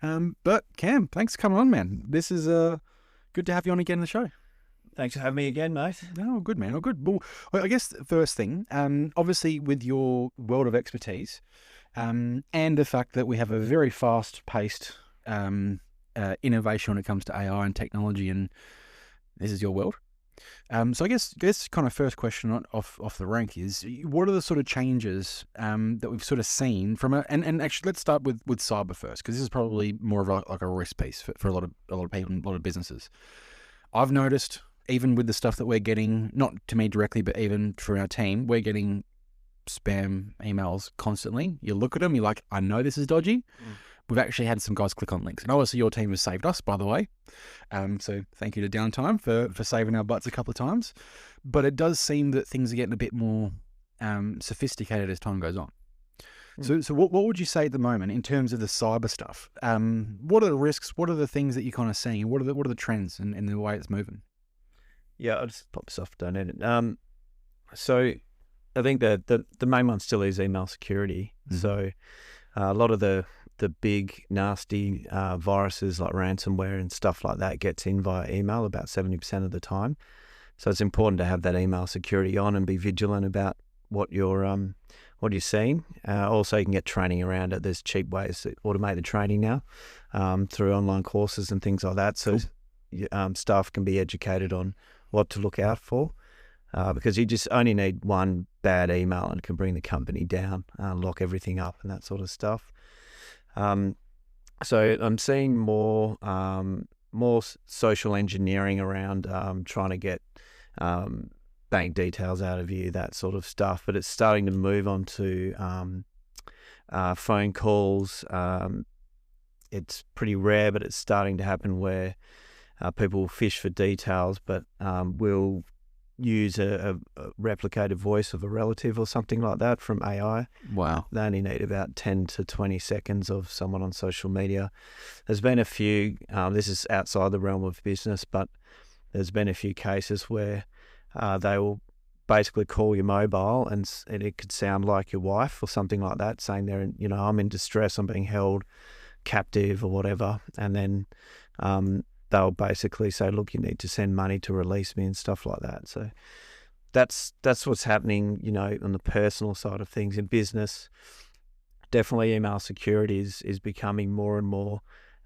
But Cam, thanks for coming on, man. This is good to have you on again in the show. Thanks for having me again, mate. No, good, man. Oh, good. Well, I guess the first thing, obviously with your world of expertise, and the fact that we have a very fast-paced innovation when it comes to AI and technology, and this is your world. So I guess kind of first question off the rank is, what are the sort of changes that we've sort of seen from and actually let's start with cyber first, because this is probably more of like a risk piece for a lot of people, a lot of businesses. I've noticed, even with the stuff that we're getting, not to me directly, but even through our team, we're getting spam emails constantly. You look at them, you're like, I know this is dodgy. We've actually had some guys click on links. And obviously your team has saved us, by the way. So thank you to Downtime for saving our butts a couple of times. But it does seem that things are getting a bit more sophisticated as time goes on. So what would you say at the moment in terms of the cyber stuff? What are the risks? What are the things that you're kind of seeing? What are the trends and the way it's moving? Yeah, I'll just pop this off, don't need it. So I think the main one still is email security. So a lot of the big nasty viruses like ransomware and stuff like that gets in via email about 70% of the time. So it's important to have that email security on and be vigilant about what you're seeing. Also, you can get training around it. There's cheap ways to automate the training now through online courses and things like that. So staff can be educated on what to look out for. Because you just only need one bad email and it can bring the company down, lock everything up and that sort of stuff. So I'm seeing more social engineering around trying to get bank details out of you, that sort of stuff. But it's starting to move on to phone calls. It's pretty rare, but it's starting to happen where people will fish for details, but will use a replicated voice of a relative or something like that from AI. Wow. They only need about 10 to 20 seconds of someone on social media. There's been a few, this is outside the realm of business, but there's been a few cases where they will basically call your mobile and it could sound like your wife or something like that, saying I'm in distress, I'm being held captive or whatever. And then they'll basically say, look, you need to send money to release me and stuff like that. So that's what's happening, on the personal side of things. In business, definitely email security is becoming more and more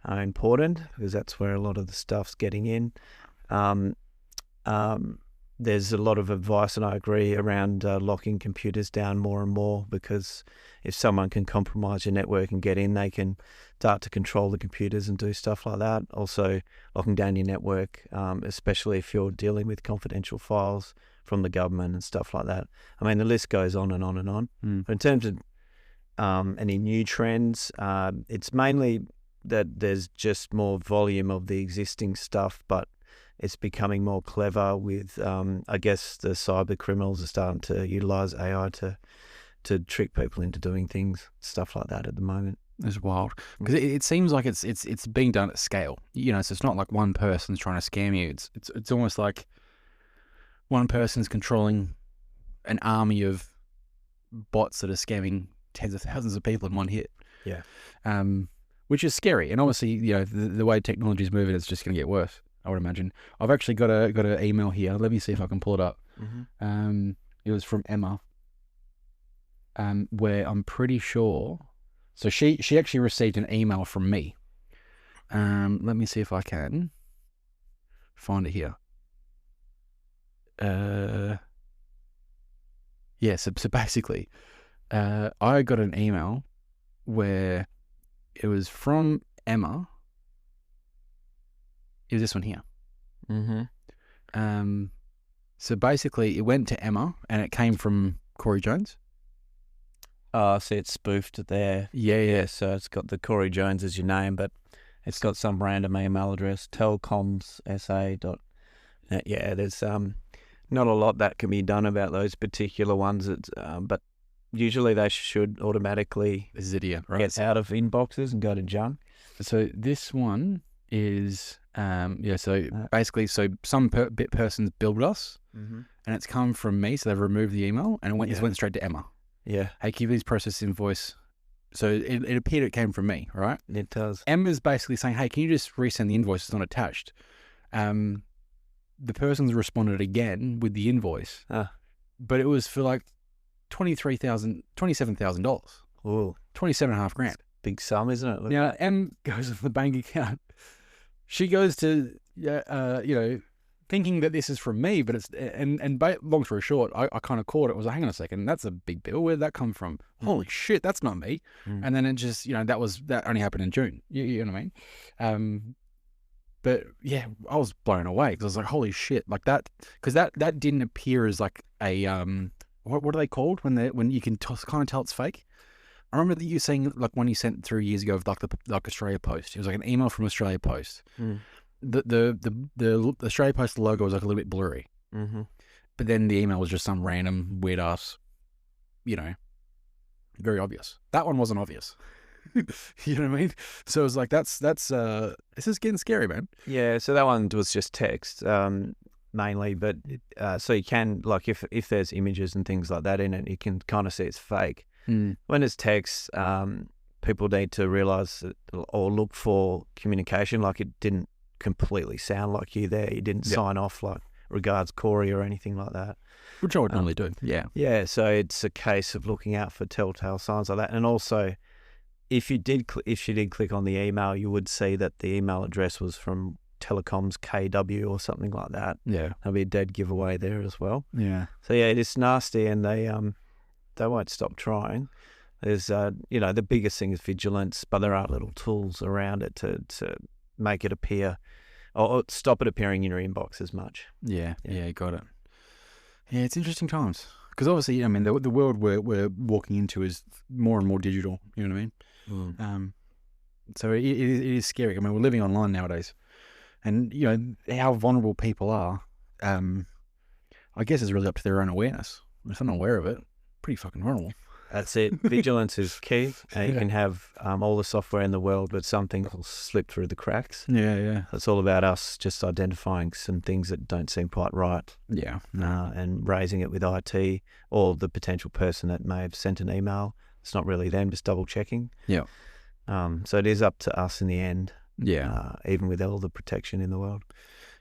important, because that's where a lot of the stuff's getting in. There's a lot of advice, and I agree, around locking computers down more and more, because if someone can compromise your network and get in, they can start to control the computers and do stuff like that. Also, locking down your network, especially if you're dealing with confidential files from the government and stuff like that. I mean, the list goes on and on and on. But in terms of any new trends, it's mainly that there's just more volume of the existing stuff, but it's becoming more clever with, I guess, the cyber criminals are starting to utilize AI to trick people into doing things, stuff like that at the moment. It's wild, because it seems like it's being done at scale. So it's not like one person's trying to scam you. It's almost like one person's controlling an army of bots that are scamming tens of thousands of people in one hit. Yeah. Which is scary. And obviously, the way technology is moving, it's just going to get worse, I would imagine. I've actually got an email here. Let me see if I can pull it up. It was from Emma, where I'm pretty sure. So she actually received an email from me. Let me see if I can find it here. Yeah. So basically, I got an email where it was from Emma. It was this one here. So basically, it went to Emma, and it came from Corey Jones. See, it's spoofed there. Yeah. So it's got the Corey Jones as your name, but it's got some random email address, telcomsa.net. Yeah, there's not a lot that can be done about those particular ones. But usually they should automatically get out of inboxes and go to junk. So this one is, basically, some person's billed us, and it's come from me, so they've removed the email, and it went straight to Emma. Yeah. Hey, can you please process invoice So it appeared it came from me, right? It does. Emma's basically saying, "Hey, can you just resend the invoice? It's not attached." The person's responded again with the invoice, but it was for like $27,000, Ooh, 27.5 grand. big sum, isn't it? Look. Now, Em goes to the bank account. She goes to, thinking that this is from me, but it's, long story short, I kind of caught it. I was like, hang on a second, that's a big bill. Where did that come from? Holy shit, that's not me. And then it just, that only happened in June. You know what I mean? But yeah, I was blown away because I was like, holy shit, like that, because that didn't appear as like a, what are they called when you can kind of tell it's fake? I remember that you saying like one you sent through years ago of like Australia Post. It was like an email from Australia Post. The Australia Post logo was like a little bit blurry, but then the email was just some random weird ass, very obvious. That one wasn't obvious. You know what I mean? So it was like that's this is getting scary, man. Yeah. So that one was just text mainly, but so you can, like, if there's images and things like that in it, you can kind of see it's fake. When it's text, people need to realize or look for communication. Like, it didn't completely sound like you there. You didn't sign off like "regards Corey" or anything like that, which I would normally do. Yeah. So it's a case of looking out for telltale signs like that. And also, if she did click on the email, you would see that the email address was from Telecoms KW or something like that. Yeah, that'll be a dead giveaway there as well. Yeah. So yeah, it's nasty, and they won't stop trying. There's the biggest thing is vigilance, but there are little tools around it to make it appear or stop it appearing in your inbox as much. Yeah, got it. Yeah, it's interesting times because obviously, I mean, the world we're walking into is more and more digital. You know what I mean? So it is scary. I mean, we're living online nowadays, and how vulnerable people are. I guess it's really up to their own awareness. If they're not aware of it, pretty fucking vulnerable. That's it. Vigilance is key. You can have all the software in the world, but some things will slip through the cracks. Yeah. It's all about us just identifying some things that don't seem quite right. Yeah. And raising it with IT or the potential person that may have sent an email. It's not really them, just double checking. Yeah. So it is up to us in the end. Yeah. Even with all the protection in the world.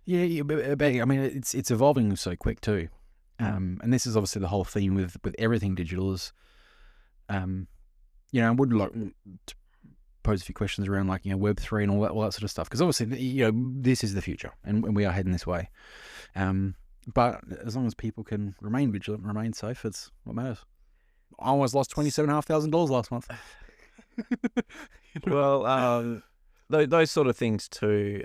Yeah, but I mean, it's evolving so quick too. And this is obviously the whole theme with everything digital is, I would like to pose a few questions around like, Web3 and all that sort of stuff. Because obviously, this is the future and we are heading this way. But as long as people can remain vigilant, remain safe, it's what matters. I almost lost $27,500 last month. Well, those sort of things too,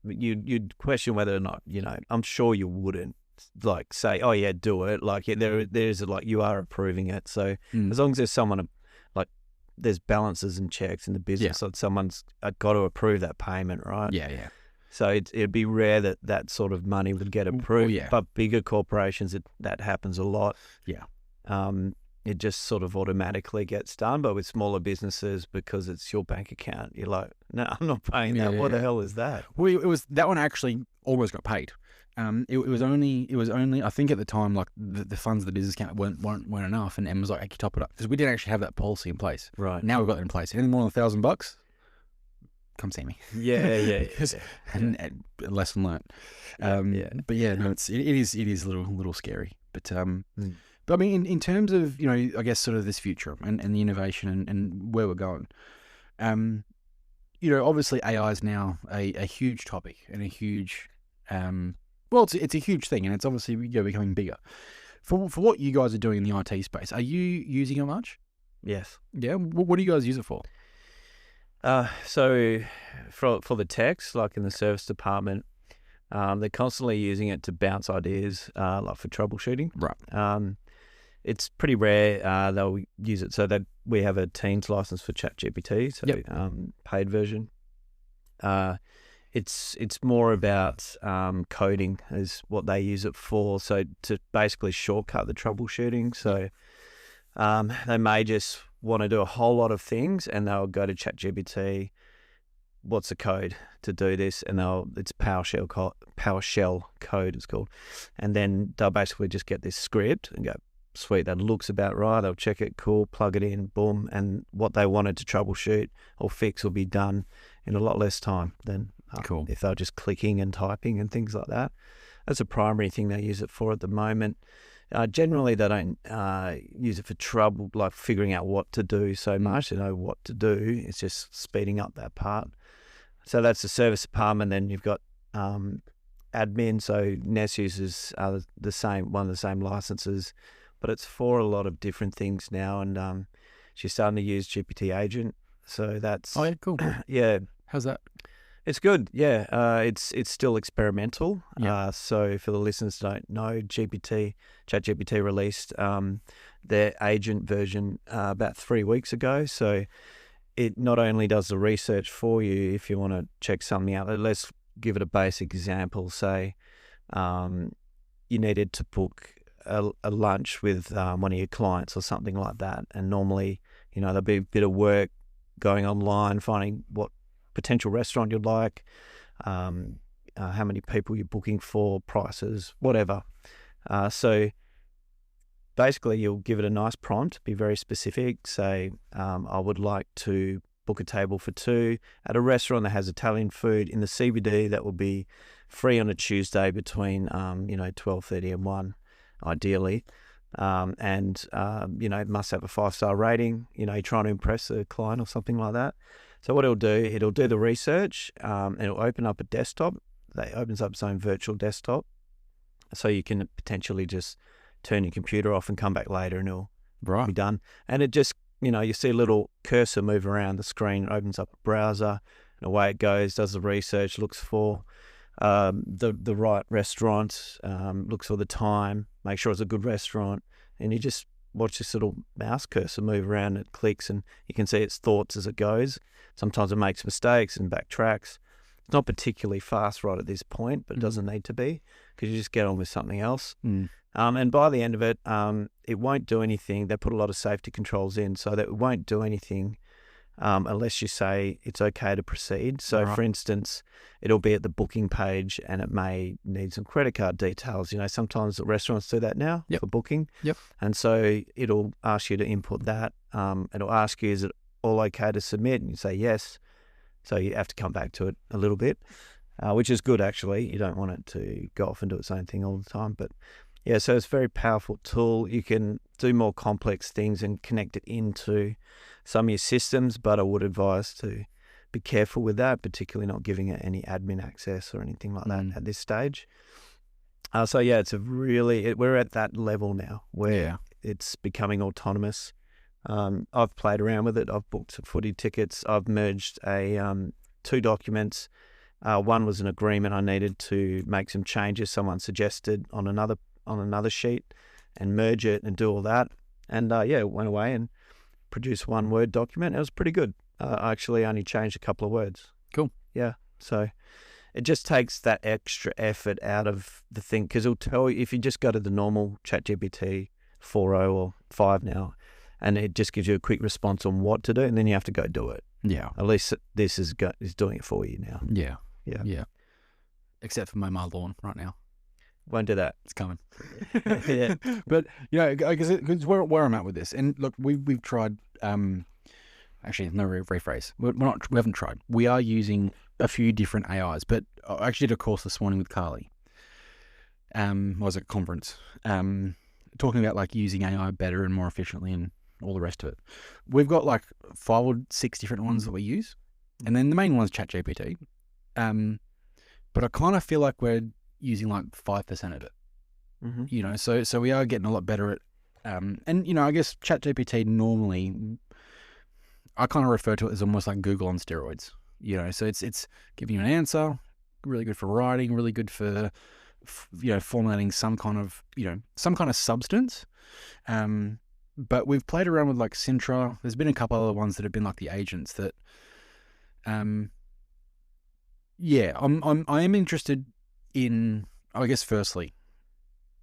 you'd question whether or not, I'm sure you wouldn't like say, oh yeah, do it. Like there's like you are approving it. So as long as there's someone like there's balances and checks in the business, so someone's got to approve that payment, right? Yeah. So it'd be rare that sort of money would get approved. But bigger corporations, that happens a lot. Yeah. It just sort of automatically gets done. But with smaller businesses, because it's your bank account, you're like, no, I'm not paying that. What the hell is that? Well, it was that one actually almost got paid. It was only I think at the time like the funds of the business account weren't enough, and Em was like, "I can top it up," because we didn't actually have that policy in place. Right now we've got it in place. Anything more than $1,000, come see me. Yeah. And lesson learned. But yeah, no, it is a little scary. But but I mean, in terms of I guess sort of this future and the innovation and where we're going, obviously AI is now a huge topic and a huge it's a huge thing, and it's obviously becoming bigger. For what you guys are doing in the IT space, are you using it much? Yes. Yeah. What do you guys use it for? So for the techs, like in the service department, they're constantly using it to bounce ideas, like for troubleshooting. Right. It's pretty rare they'll use it. So that we have a Teams license for ChatGPT, so paid version. It's more about coding is what they use it for. So to basically shortcut the troubleshooting. So they may just want to do a whole lot of things, and they'll go to ChatGPT. What's the code to do this? And it's PowerShell code it's called, and then they'll basically just get this script and go sweet, that looks about right. They'll check it, cool, plug it in, boom, and what they wanted to troubleshoot or fix will be done in a lot less time than Cool. if they're just clicking and typing and things like that. That's a primary thing they use it for at the moment. Generally, they don't use it for trouble, like figuring out what to do so much. They know what to do. It's just speeding up that part. So that's the service department. Then you've got admin. So Ness uses one of the same licenses, but it's for a lot of different things now. And she's starting to use GPT Agent. So that's Cool. yeah. How's that? It's good, yeah. It's still experimental. Yeah. So for the listeners who don't know, ChatGPT released their agent version about 3 weeks ago. So it not only does the research for you if you want to check something out. Let's give it a basic example. Say you needed to book a lunch with one of your clients or something like that, and normally, there'll be a bit of work going online, finding what potential restaurant you'd like, how many people you're booking for, prices, whatever. So basically you'll give it a nice prompt, be very specific, say, I would like to book a table for 2 at a restaurant that has Italian food in the CBD that will be free on a Tuesday between 12:30 and 1, ideally. And it must have a 5-star rating, you're trying to impress a client or something like that. So what it'll do the research, and it'll open up a desktop. It opens up its own virtual desktop. So you can potentially just turn your computer off and come back later and it'll be done. And it just, you see a little cursor move around the screen, opens up a browser, and away it goes, does the research, looks for the right restaurant, looks for the time, make sure it's a good restaurant, and you just watch this little mouse cursor move around. It clicks and you can see its thoughts as it goes. Sometimes it makes mistakes and backtracks. It's not particularly fast right at this point, but it doesn't need to be because you just get on with something else. And by the end of it, it won't do anything. They put a lot of safety controls in so that it won't do anything unless you say it's okay to proceed. So, for instance, it'll be at the booking page and it may need some credit card details. Sometimes the restaurants do that now for booking. Yep. And so it'll ask you to input that. It'll ask you, is it all okay to submit? And you say yes. So you have to come back to it a little bit, which is good, actually. You don't want it to go off and do its own thing all the time. But yeah, so it's a very powerful tool. You can do more complex things and connect it into some of your systems, but I would advise to be careful with that, particularly not giving it any admin access or anything like that at this stage. So yeah, we're at that level now where it's becoming autonomous. I've played around with it. I've booked footy tickets. I've merged 2 documents. One was an agreement I needed to make some changes someone suggested on another sheet and merge it and do all that. And it went away and produced one Word document. It was pretty good. I actually only changed a couple of words. Cool. Yeah. So it just takes that extra effort out of the thing, because it'll tell you, if you just go to the normal ChatGPT 4.0 or 5 now, and it just gives you a quick response on what to do, and then you have to go do it. Yeah. At least this is doing it for you now. Yeah. Yeah. Yeah. Except for my lawn right now. Won't do that. It's coming. Yeah. But, I guess it's where I'm at with this. And look, we've tried, actually, no, rephrase. We haven't tried. We are using a few different AIs, but I actually did a course this morning with Carly. I was at a conference, talking about like using AI better and more efficiently and all the rest of it. We've got like 5 or 6 different ones that we use. And then the main one's ChatGPT. But I kind of feel like we're using like 5% of it. Mm-hmm. So we are getting a lot better at, and I guess ChatGPT normally, I kind of refer to it as almost like Google on steroids. So it's giving you an answer, really good for writing, really good for, formulating some kind of substance. But we've played around with like Sintra. There's been a couple other ones that have been like the agents that, I am interested in, I guess, firstly,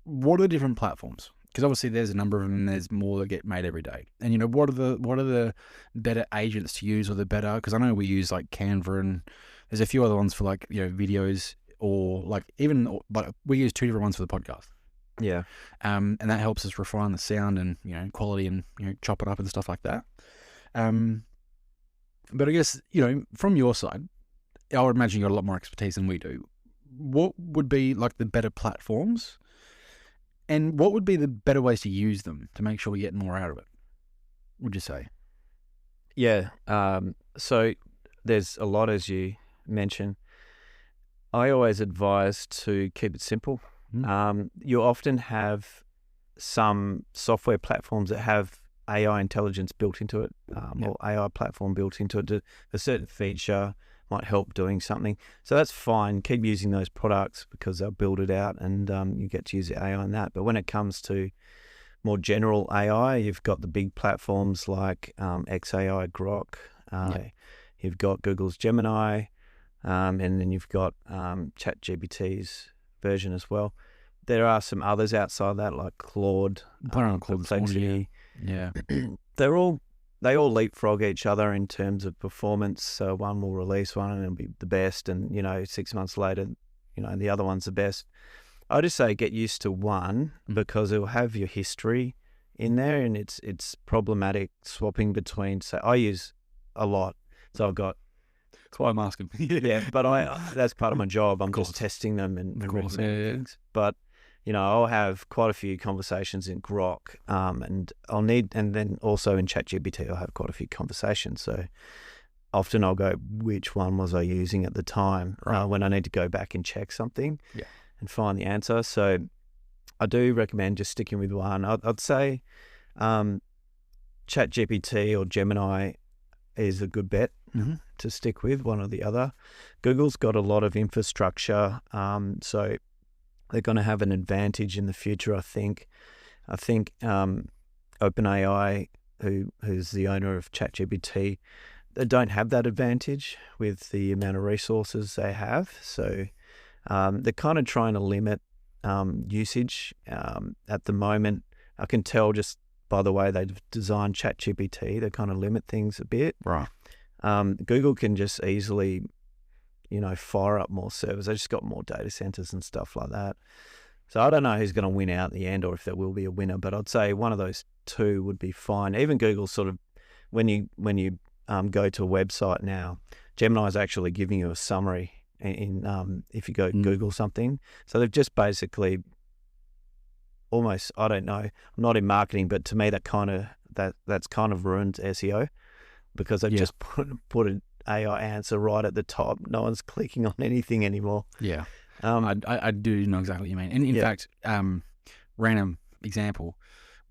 what are the different platforms? Because obviously there's a number of them and there's more that get made every day. And, what are the better agents to use, or the better, because I know we use like Canva, and there's a few other ones for like, videos, or like even, but we use 2 different ones for the podcast. Yeah. And that helps us refine the sound and quality and chop it up and stuff like that. But I guess from your side, I would imagine you got a lot more expertise than we do. What would be like the better platforms, and what would be the better ways to use them to make sure we get more out of it? Would you say? Yeah. So there's a lot, as you mentioned. I always advise to keep it simple. You often have some software platforms that have AI intelligence built into it, or AI platform built into it. A certain feature might help doing something. So that's fine. Keep using those products because they'll build it out and you get to use the AI in that. But when it comes to more general AI, you've got the big platforms like XAI, Grok. You've got Google's Gemini, and then you've got ChatGPT's version as well. There are some others outside that, like Claude, Perplexity. Yeah. They all leapfrog each other in terms of performance. So one will release one and it'll be the best, and 6 months later, the other one's the best. I just say get used to one because it'll have your history in there, and it's problematic swapping between. So I use a lot, so I've got. That's why I'm asking. Yeah, but that's part of my job. I'm just testing them and recommending things. But I'll have quite a few conversations in Grok, and then also in ChatGPT, I'll have quite a few conversations. So often I'll go, which one was I using at the time when I need to go back and check something and find the answer. So I do recommend just sticking with one. I'd say ChatGPT or Gemini is a good bet to stick with, one or the other. Google's got a lot of infrastructure, so they're going to have an advantage in the future, I think. OpenAI, who's the owner of ChatGPT, they don't have that advantage with the amount of resources they have. So they're kind of trying to limit usage at the moment. I can tell just by the way they've designed ChatGPT, they kind of limit things a bit. Right. Google can just easily fire up more servers. They just got more data centers and stuff like that. So I don't know who's going to win out in the end or if there will be a winner, but I'd say one of those two would be fine. Even Google sort of, when you go to a website now, Gemini is actually giving you a summary in if you go Google something. So they've just basically almost, I don't know, I'm not in marketing, but to me that's kind of ruined SEO because they've just put an AI answer right at the top. No one's clicking on anything anymore. Yeah. I do know exactly what you mean. And in fact, random example,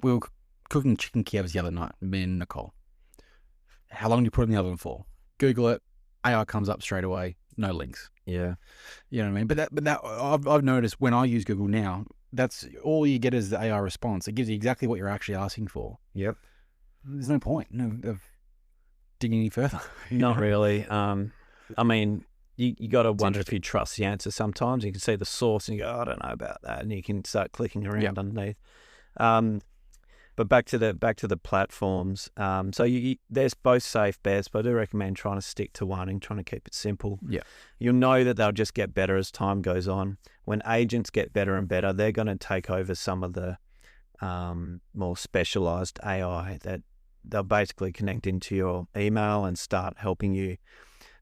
we were cooking chicken Kievs the other night, me and Nicole. How long do you put it in the oven for? Google it, AI comes up straight away, no links. Yeah. You know what I mean? But that I've noticed when I use Google now, that's all you get is the AI response. It gives you exactly what you're actually asking for. Yep. There's no point of digging any further. Not really. I mean, you got to wonder if you trust the answer sometimes. You can see the source and you go, I don't know about that. And you can start clicking around underneath. But back to the platforms. So there's both safe bets, but I do recommend trying to stick to one and trying to keep it simple. Yeah. You'll know that they'll just get better as time goes on. When agents get better and better, they're going to take over some of the more specialized AI that they'll basically connect into your email and start helping you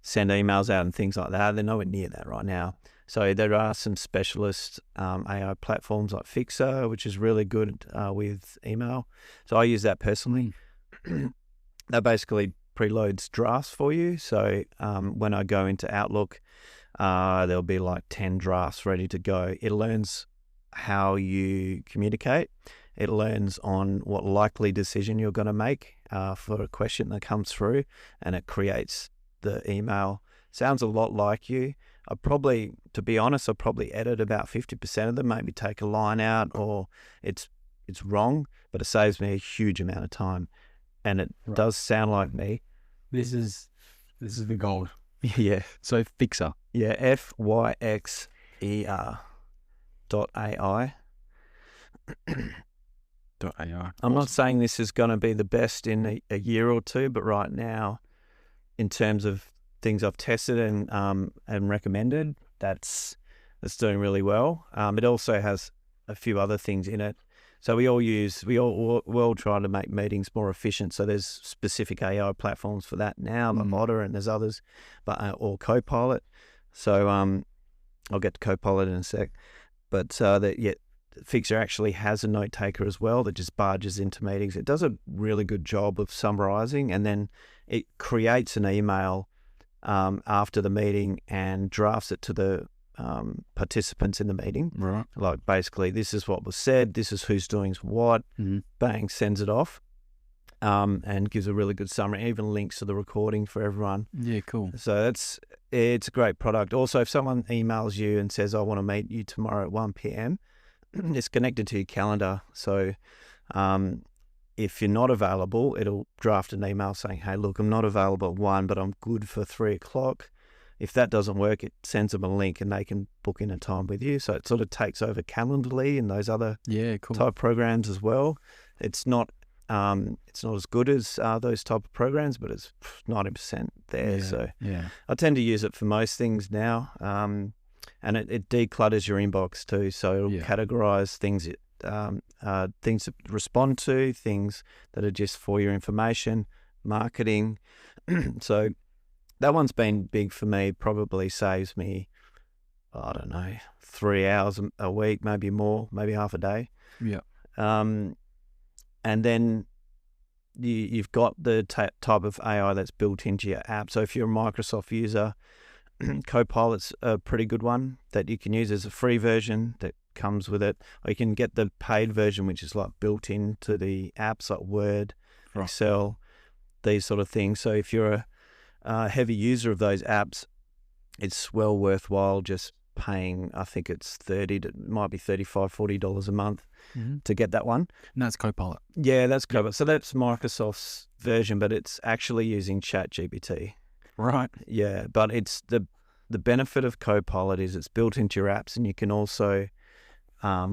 send emails out and things like that. They're nowhere near that right now. So there are some specialist AI platforms like Fixer, which is really good with email. So I use that personally. That basically preloads drafts for you. So when I go into Outlook, there'll be like 10 drafts ready to go. It learns how you communicate. It learns on what likely decision you're going to make for a question that comes through, and it creates the email. Sounds a lot like you. To be honest, I'll probably edit about 50% of them, maybe take a line out or it's wrong, but it saves me a huge amount of time. And it does sound like me. This is the gold. Yeah. So Fixer. Yeah, FYXER.ai. .ai. I'm not saying this is going to be the best in a year or two, but right now, in terms of things I've tested and recommended, that's doing really well. It also has a few other things in it. So we all try to make meetings more efficient. So there's specific AI platforms for that now, like Otter, and there's others, but or Copilot. So I'll get to Copilot in a sec. But Fixer actually has a note taker as well that just barges into meetings. It does a really good job of summarizing, and then it creates an email after the meeting and drafts it to the participants in the meeting. Right. Like, basically, this is what was said, this is who's doing what, bang, sends it off, and gives a really good summary, even links to the recording for everyone. Yeah, cool. So it's a great product. Also, if someone emails you and says, I want to meet you tomorrow at 1 p.m., it's connected to your calendar. So if you're not available, it'll draft an email saying, hey, look, I'm not available at 1, but I'm good for 3 o'clock. If that doesn't work, it sends them a link and they can book in a time with you. So it sort of takes over Calendly and those other type programs as well. It's not as good as those type of programs, but it's 90% there. I tend to use it for most things now. And it declutters your inbox too. So it'll categorize things things to respond to, things that are just for your information, marketing. So that one's been big for me. Probably saves me, I don't know, 3 hours a week, maybe more, maybe half a day. Yeah. And then you've got the type of AI that's built into your app. So if you're a Microsoft user, Copilot's a pretty good one that you can use. As a free version that comes with it, or you can get the paid version, which is like built into the apps like Word, Excel, these sort of things. So if you're a heavy user of those apps, it's well worthwhile just paying, I think it's might be $35, $40 a month to get that one. And that's Copilot. Yeah, that's Copilot. So that's Microsoft's version, but it's actually using ChatGPT. Right. Yeah, but it's the benefit of Copilot is it's built into your apps, and you can also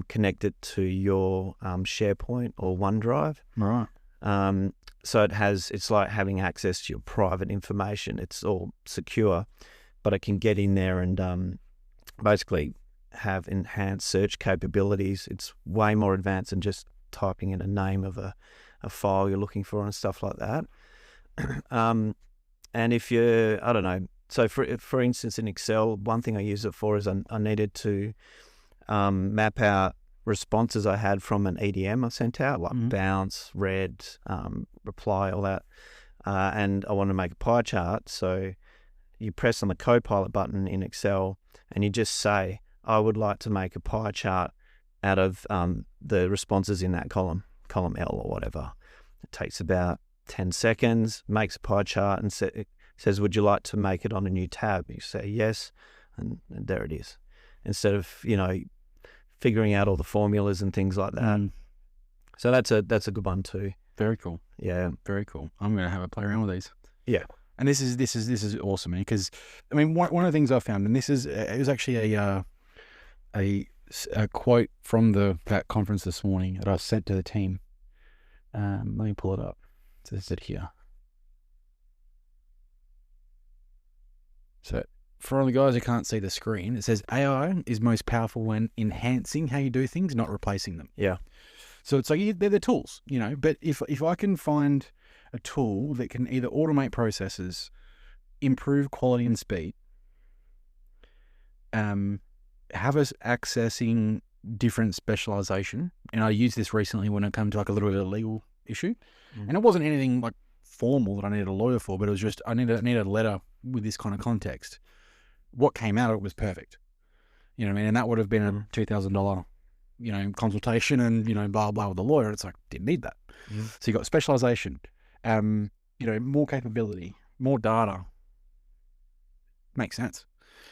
connect it to your SharePoint or OneDrive. Right. So it's like having access to your private information. It's all secure, but it can get in there and basically have enhanced search capabilities. It's way more advanced than just typing in a name of a file you're looking for and stuff like that. And if you're, I don't know, so for instance, in Excel, one thing I use it for is I needed to map out responses I had from an EDM I sent out, like bounce, read, reply, all that. And I want to make a pie chart. So you press on the Copilot button in Excel and you just say, I would like to make a pie chart out of the responses in that column L or whatever. It takes about 10 seconds, makes a pie chart and says, would you like to make it on a new tab? You say yes, and there it is. Instead of, figuring out all the formulas and things like that. So that's a good one too. Very cool. Yeah. Very cool. I'm going to have a play around with these. Yeah. And this is awesome, man, because I mean, one of the things I found, and it was actually a quote from that conference this morning that I sent to the team. Let me pull it up. So it said here. So for all the guys who can't see the screen, it says AI is most powerful when enhancing how you do things, not replacing them. Yeah. So it's like they're the tools, but if I can find a tool that can either automate processes, improve quality and speed, have us accessing different specialization, and I used this recently when it came to like a little bit of a legal issue, and it wasn't anything like formal that I needed a lawyer for, but it was just I needed a letter with this kind of context. What came out of it was perfect. You know what I mean? And that would have been a $2,000, consultation and, blah, blah with the lawyer. It's like, didn't need that. So you got specialization, more capability, more data. Makes sense.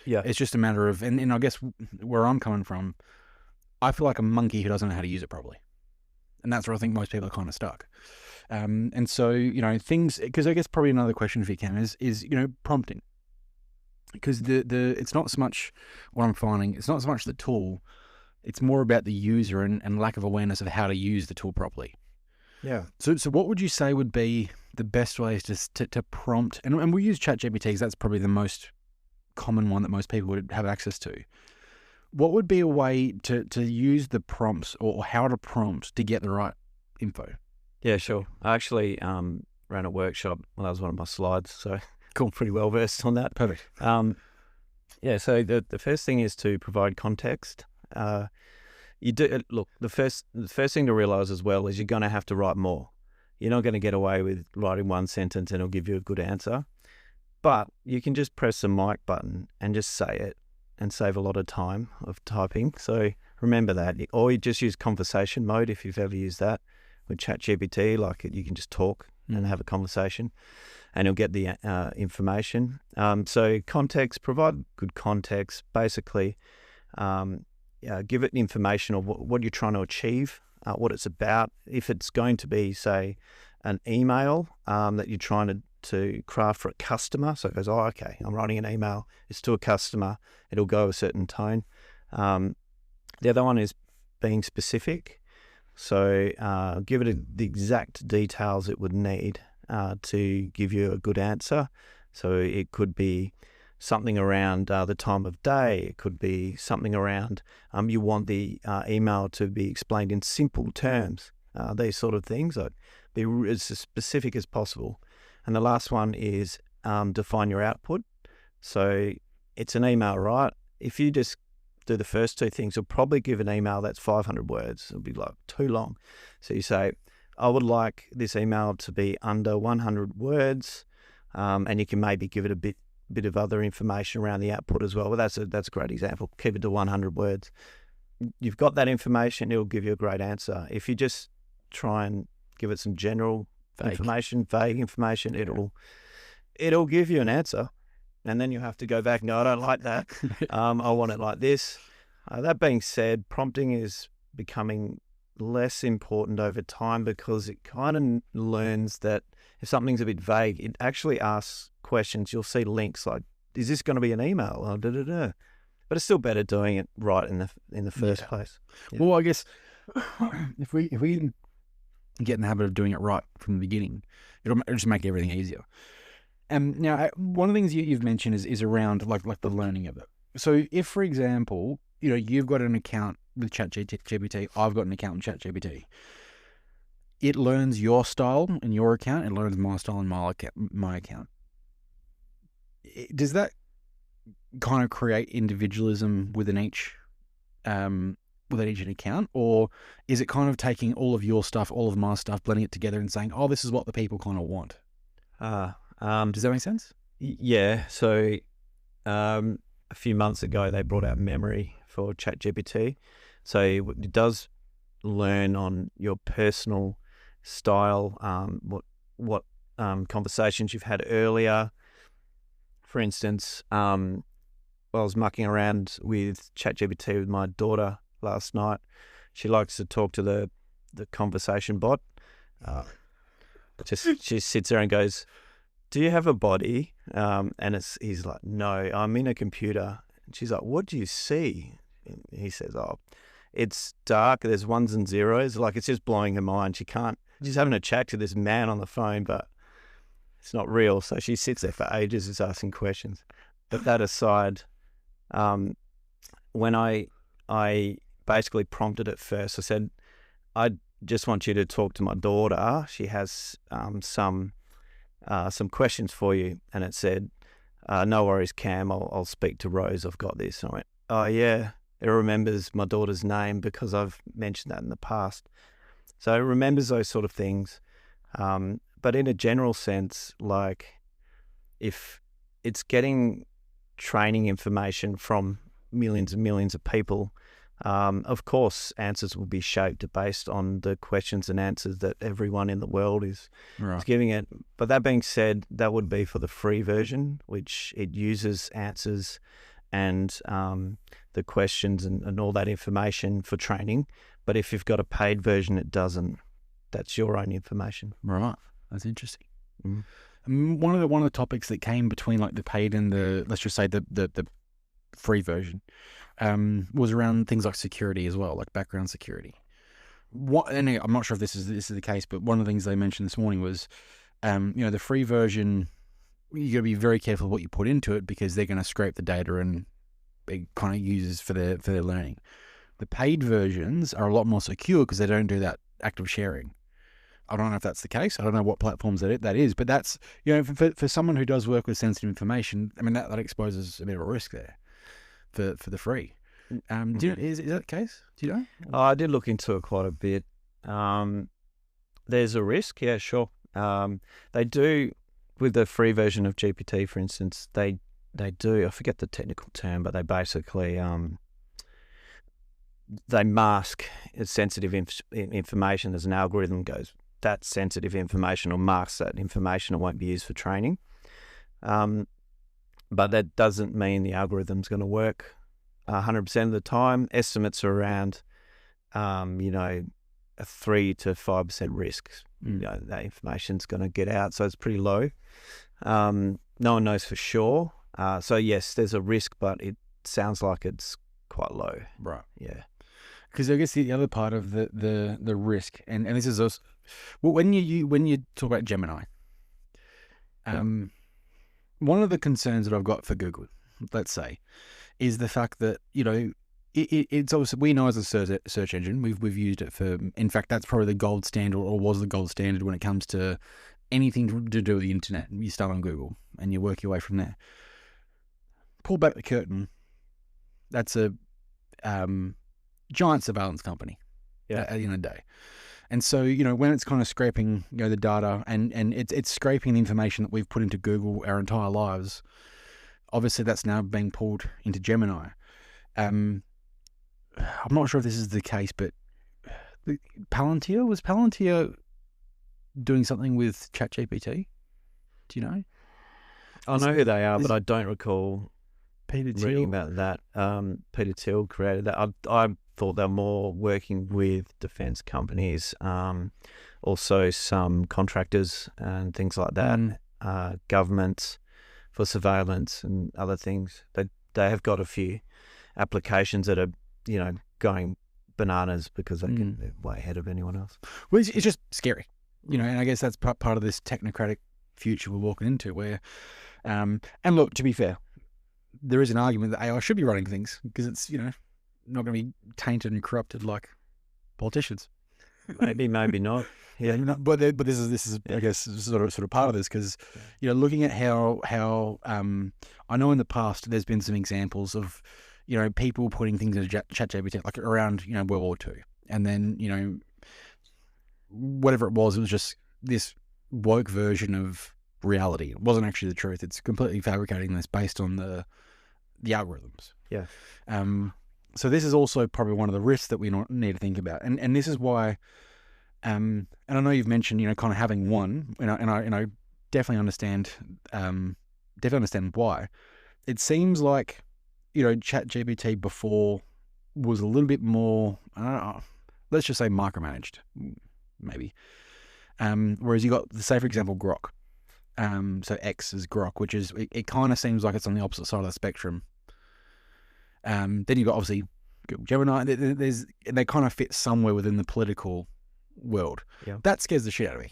Yeah. It's just a matter of, and I guess where I'm coming from, I feel like a monkey who doesn't know how to use it properly. And that's where I think most people are kind of stuck. And so, things, because I guess probably another question for you, Cam, is prompting. Because it's not so much what I'm finding, it's not so much the tool, it's more about the user and lack of awareness of how to use the tool properly. Yeah. So what would you say would be the best ways to prompt, and we'll use ChatGPT because that's probably the most common one that most people would have access to. what would be a way to use the prompts or how to prompt to get the right info? Yeah, sure. I actually ran a workshop. Well, that was one of my slides, so Cool. pretty well versed on that. Perfect. Yeah, so the first thing is to provide context. You do look, the first thing to realize as well is you're going to have to write more. You're not going to get away with writing one sentence and it'll give you a good answer. But you can just press the mic button and just say it and save a lot of time of typing. So remember that. Or you just use conversation mode if you've ever used that with ChatGPT. Like you can just talk and have a conversation and you'll get the information. So context, provide good context. Basically, give it information of what you're trying to achieve, what it's about. If it's going to be, say, an email that you're trying to craft for a customer, so it goes, oh, okay, I'm writing an email, it's to a customer, it'll go a certain tone. The other one is being specific. So give it the exact details it would need to give you a good answer. So it could be something around the time of day. It could be something around you want the email to be explained in simple terms. These sort of things. Like be as specific as possible. And the last one is define your output. So it's an email, right? If you just do the first two things, you'll probably give an email that's 500 words. It'll be like too long. So you say, I would like this email to be under 100 words, and you can maybe give it a bit of other information around the output as well. Well, that's a great example. Keep it to 100 words. You've got that information, it'll give you a great answer. If you just try and give it some general information, vague information, it'll give you an answer. And then you have to go back, no, I don't like that. I want it like this. That being said, prompting is becoming less important over time because it kind of learns that if something's a bit vague, it actually asks questions. You'll see links like, is this going to be an email? Oh, But it's still better doing it right in the first place. Yeah. Well, I guess if we get in the habit of doing it right from the beginning, it'll just make everything easier. Now, one of the things you've mentioned is around like the learning of it. So if, for example, you've got an account with ChatGPT, I've got an account with ChatGPT, it learns your style in your account, it learns my style in my account. Does that kind of create individualism within each account, or is it kind of taking all of your stuff, all of my stuff, blending it together and saying, oh, this is what the people kind of want? Does that make sense? Yeah. So a few months ago, they brought out memory for ChatGPT. So it does learn on your personal style, what conversations you've had earlier. For instance, I was mucking around with ChatGPT with my daughter last night. She likes to talk to the conversation bot. She sits there and goes, do you have a body? And he's like, no, I'm in a computer. And she's like, what do you see? And he says, oh, it's dark. There's ones and zeros. Like, it's just blowing her mind. She's having a chat to this man on the phone, but it's not real. So she sits there for ages just asking questions. But that aside, when I basically prompted it first, I said, I just want you to talk to my daughter. She has some questions for you. And it said, no worries, Cam, I'll speak to Rose. I've got this. And I went, oh yeah, it remembers my daughter's name because I've mentioned that in the past. So it remembers those sort of things. But in a general sense, like if it's getting training information from millions and millions of people, of course, answers will be shaped based on the questions and answers that everyone in the world is giving it. But that being said, that would be for the free version, which it uses answers and the questions and all that information for training. But if you've got a paid version, it doesn't. That's your own information. Right. That's interesting. One of the topics that came between like the paid and the, let's just say the free version, was around things like security as well, like background security. And I'm not sure if this is the case, but one of the things they mentioned this morning was, the free version, you got to be very careful what you put into it because they're going to scrape the data and it kind of uses for their learning. The paid versions are a lot more secure because they don't do that active sharing. I don't know if that's the case. I don't know what platforms that is, but that's, for someone who does work with sensitive information, I mean, that exposes a bit of a risk there for the free. Is that the case? Do you know? I did look into it quite a bit. There's a risk, yeah, sure. They do, with the free version of GPT, for instance, they do, I forget the technical term, but they basically they mask sensitive information. There's an algorithm goes, that sensitive information or masks that information, it won't be used for training. But that doesn't mean the algorithm's going to work 100% of the time. Estimates are around, a 3 to 5% risk. That information's going to get out, so it's pretty low. No one knows for sure. So yes, there's a risk, but it sounds like it's quite low. Right. Yeah. Because I guess the other part of the risk, and this is also, well, when you talk about Gemini, one of the concerns that I've got for Google, let's say, is the fact that it's obviously, we know as a search engine, we've used it for. In fact, that's probably the gold standard, or was the gold standard when it comes to anything to do with the internet. You start on Google and you work your way from there. Pull back the curtain. That's a giant surveillance company. At the end of the day. And so, when it's kind of scraping, the data and it's scraping the information that we've put into Google our entire lives, obviously that's now being pulled into Gemini. I'm not sure if this is the case, but was Palantir doing something with ChatGPT? Do you know? I know who they are, but I don't recall Peter Thiel reading about that. Peter Thiel created that. I thought they were more working with defense companies, also some contractors and things like that, governments for surveillance and other things. They have got a few applications that are, going bananas because they're way ahead of anyone else. Well, it's just scary, and I guess that's part of this technocratic future we're walking into where, and look, to be fair, there is an argument that AI should be running things because it's, not going to be tainted and corrupted like politicians. Maybe not. Yeah, but this is I guess sort of part of this because looking at how I know in the past there's been some examples of people putting things in ChatGPT like around World War II, and then whatever it was just this woke version of reality. It wasn't actually the truth. It's completely fabricating this based on the algorithms. Yeah. So this is also probably one of the risks that we need to think about, and this is why. And I know you've mentioned kind of having one, and I definitely understand. Definitely understand why. It seems like ChatGPT before was a little bit more, I don't know, let's just say micromanaged, maybe. Whereas you got, say for example, Grok. So X is Grok, which is it kind of seems like it's on the opposite side of the spectrum. Then you got obviously Google Gemini. They kind of fit somewhere within the political world. Yeah. That scares the shit out of me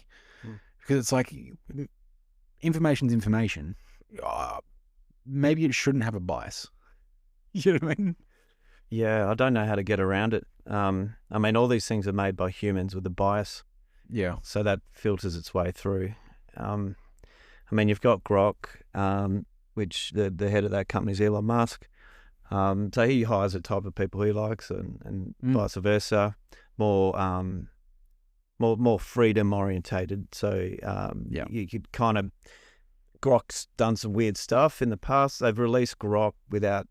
because it's like information's information. Maybe it shouldn't have a bias. You know what I mean? Yeah, I don't know how to get around it. I mean, all these things are made by humans with a bias. Yeah. So that filters its way through. I mean, you've got Grok, which the head of that company is Elon Musk. So he hires the type of people he likes, and vice versa. More freedom orientated. So you could kind of, Grok's done some weird stuff in the past. They've released Grok without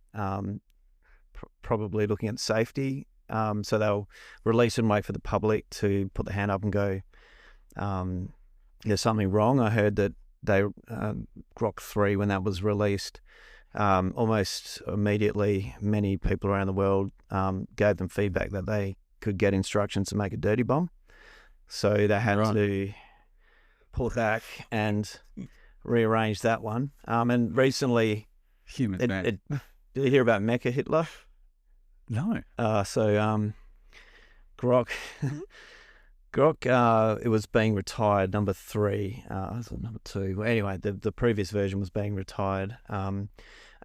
probably looking at safety. So they'll release and wait for the public to put the hand up and go, there's something wrong. I heard that Grok 3, when that was released, almost immediately many people around the world gave them feedback that they could get instructions to make a dirty bomb. So they had to pull back and rearrange that one. And recently, did you hear about Mecha Hitler? No. So Grok Grok, it was being retired. Number 3, was it number 2? Well, anyway, the previous version was being retired. I'm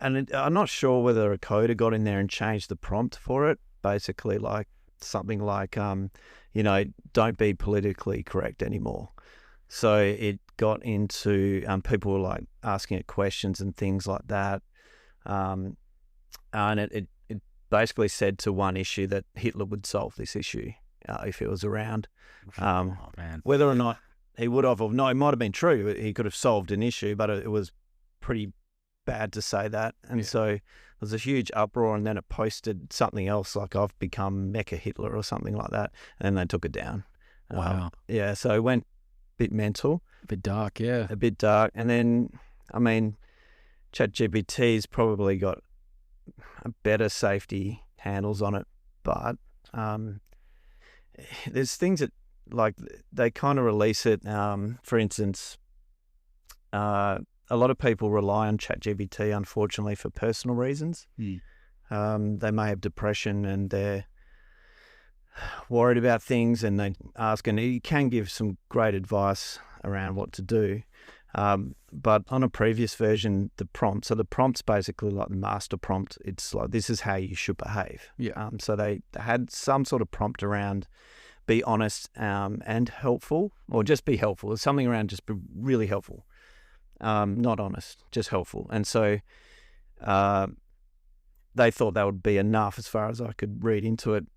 not sure whether a coder got in there and changed the prompt for it. Basically, like something like, don't be politically correct anymore. So it got into people were like asking it questions and things like that. And it basically said to one issue that Hitler would solve this issue if it was around. Oh, man. Whether or not he would have, or no, it might have been true. He could have solved an issue, but it was pretty bad to say that. And so there was a huge uproar, and then it posted something else like, I've become Mecha Hitler or something like that. And then they took it down. Wow. Yeah, so it went a bit mental. A bit dark, yeah. A bit dark. And then, I mean, ChatGPT's probably got better safety handles on it, but there's things that, like, they kind of release it. For instance, a lot of people rely on ChatGPT, unfortunately, for personal reasons. They may have depression and they're worried about things, and they ask, and he can give some great advice around what to do. But on a previous version, the prompt's basically like the master prompt. It's like, this is how you should behave. Yeah. So they had some sort of prompt around be honest and helpful, or just be helpful. There's something around just be really helpful, not honest, just helpful. And so they thought that would be enough as far as I could read into it.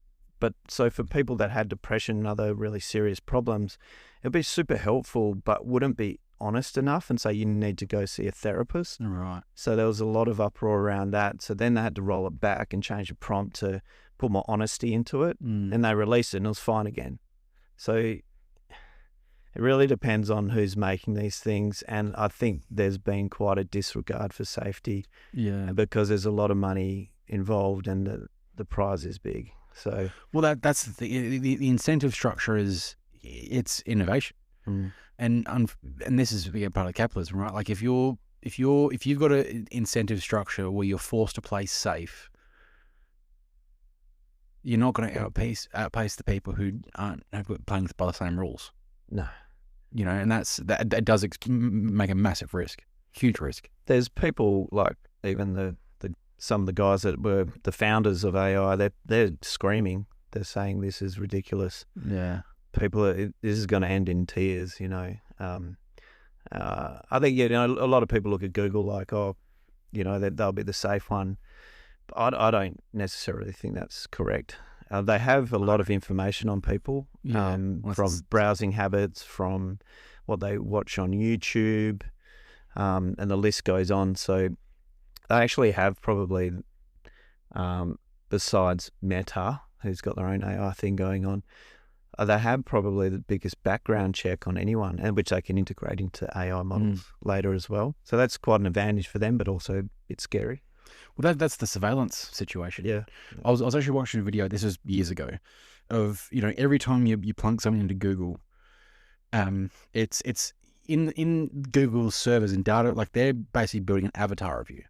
But so for people that had depression and other really serious problems, it'd be super helpful, but wouldn't be honest enough, and say you need to go see a therapist. Right. So there was a lot of uproar around that. So then they had to roll it back and change the prompt to put more honesty into it. And they released it and it was fine again. So it really depends on who's making these things. And I think there's been quite a disregard for safety. Yeah. Because there's a lot of money involved and the prize is big. So, well, that's the incentive structure it's innovation. And this is part of capitalism, right? Like if you've got an incentive structure where you're forced to play safe, you're not going to outpace the people who aren't playing by the same rules. No, and that does make a massive risk, huge risk. There's people like even some of the guys that were the founders of AI. They're screaming. They're saying this is ridiculous. Yeah. This is going to end in tears, I think, a lot of people look at Google like, they'll be the safe one. I don't necessarily think that's correct. They have a lot of information on people, from browsing habits, from what they watch on YouTube, and the list goes on. So they actually have probably, besides Meta, who's got their own AI thing going on, they have probably the biggest background check on anyone, and which they can integrate into AI models later as well. So that's quite an advantage for them, but also a bit scary. Well, that's the surveillance situation. Yeah. I was actually watching a video, this was years ago, of, every time you plunk something into Google, it's in Google's servers and data, like they're basically building an avatar of you.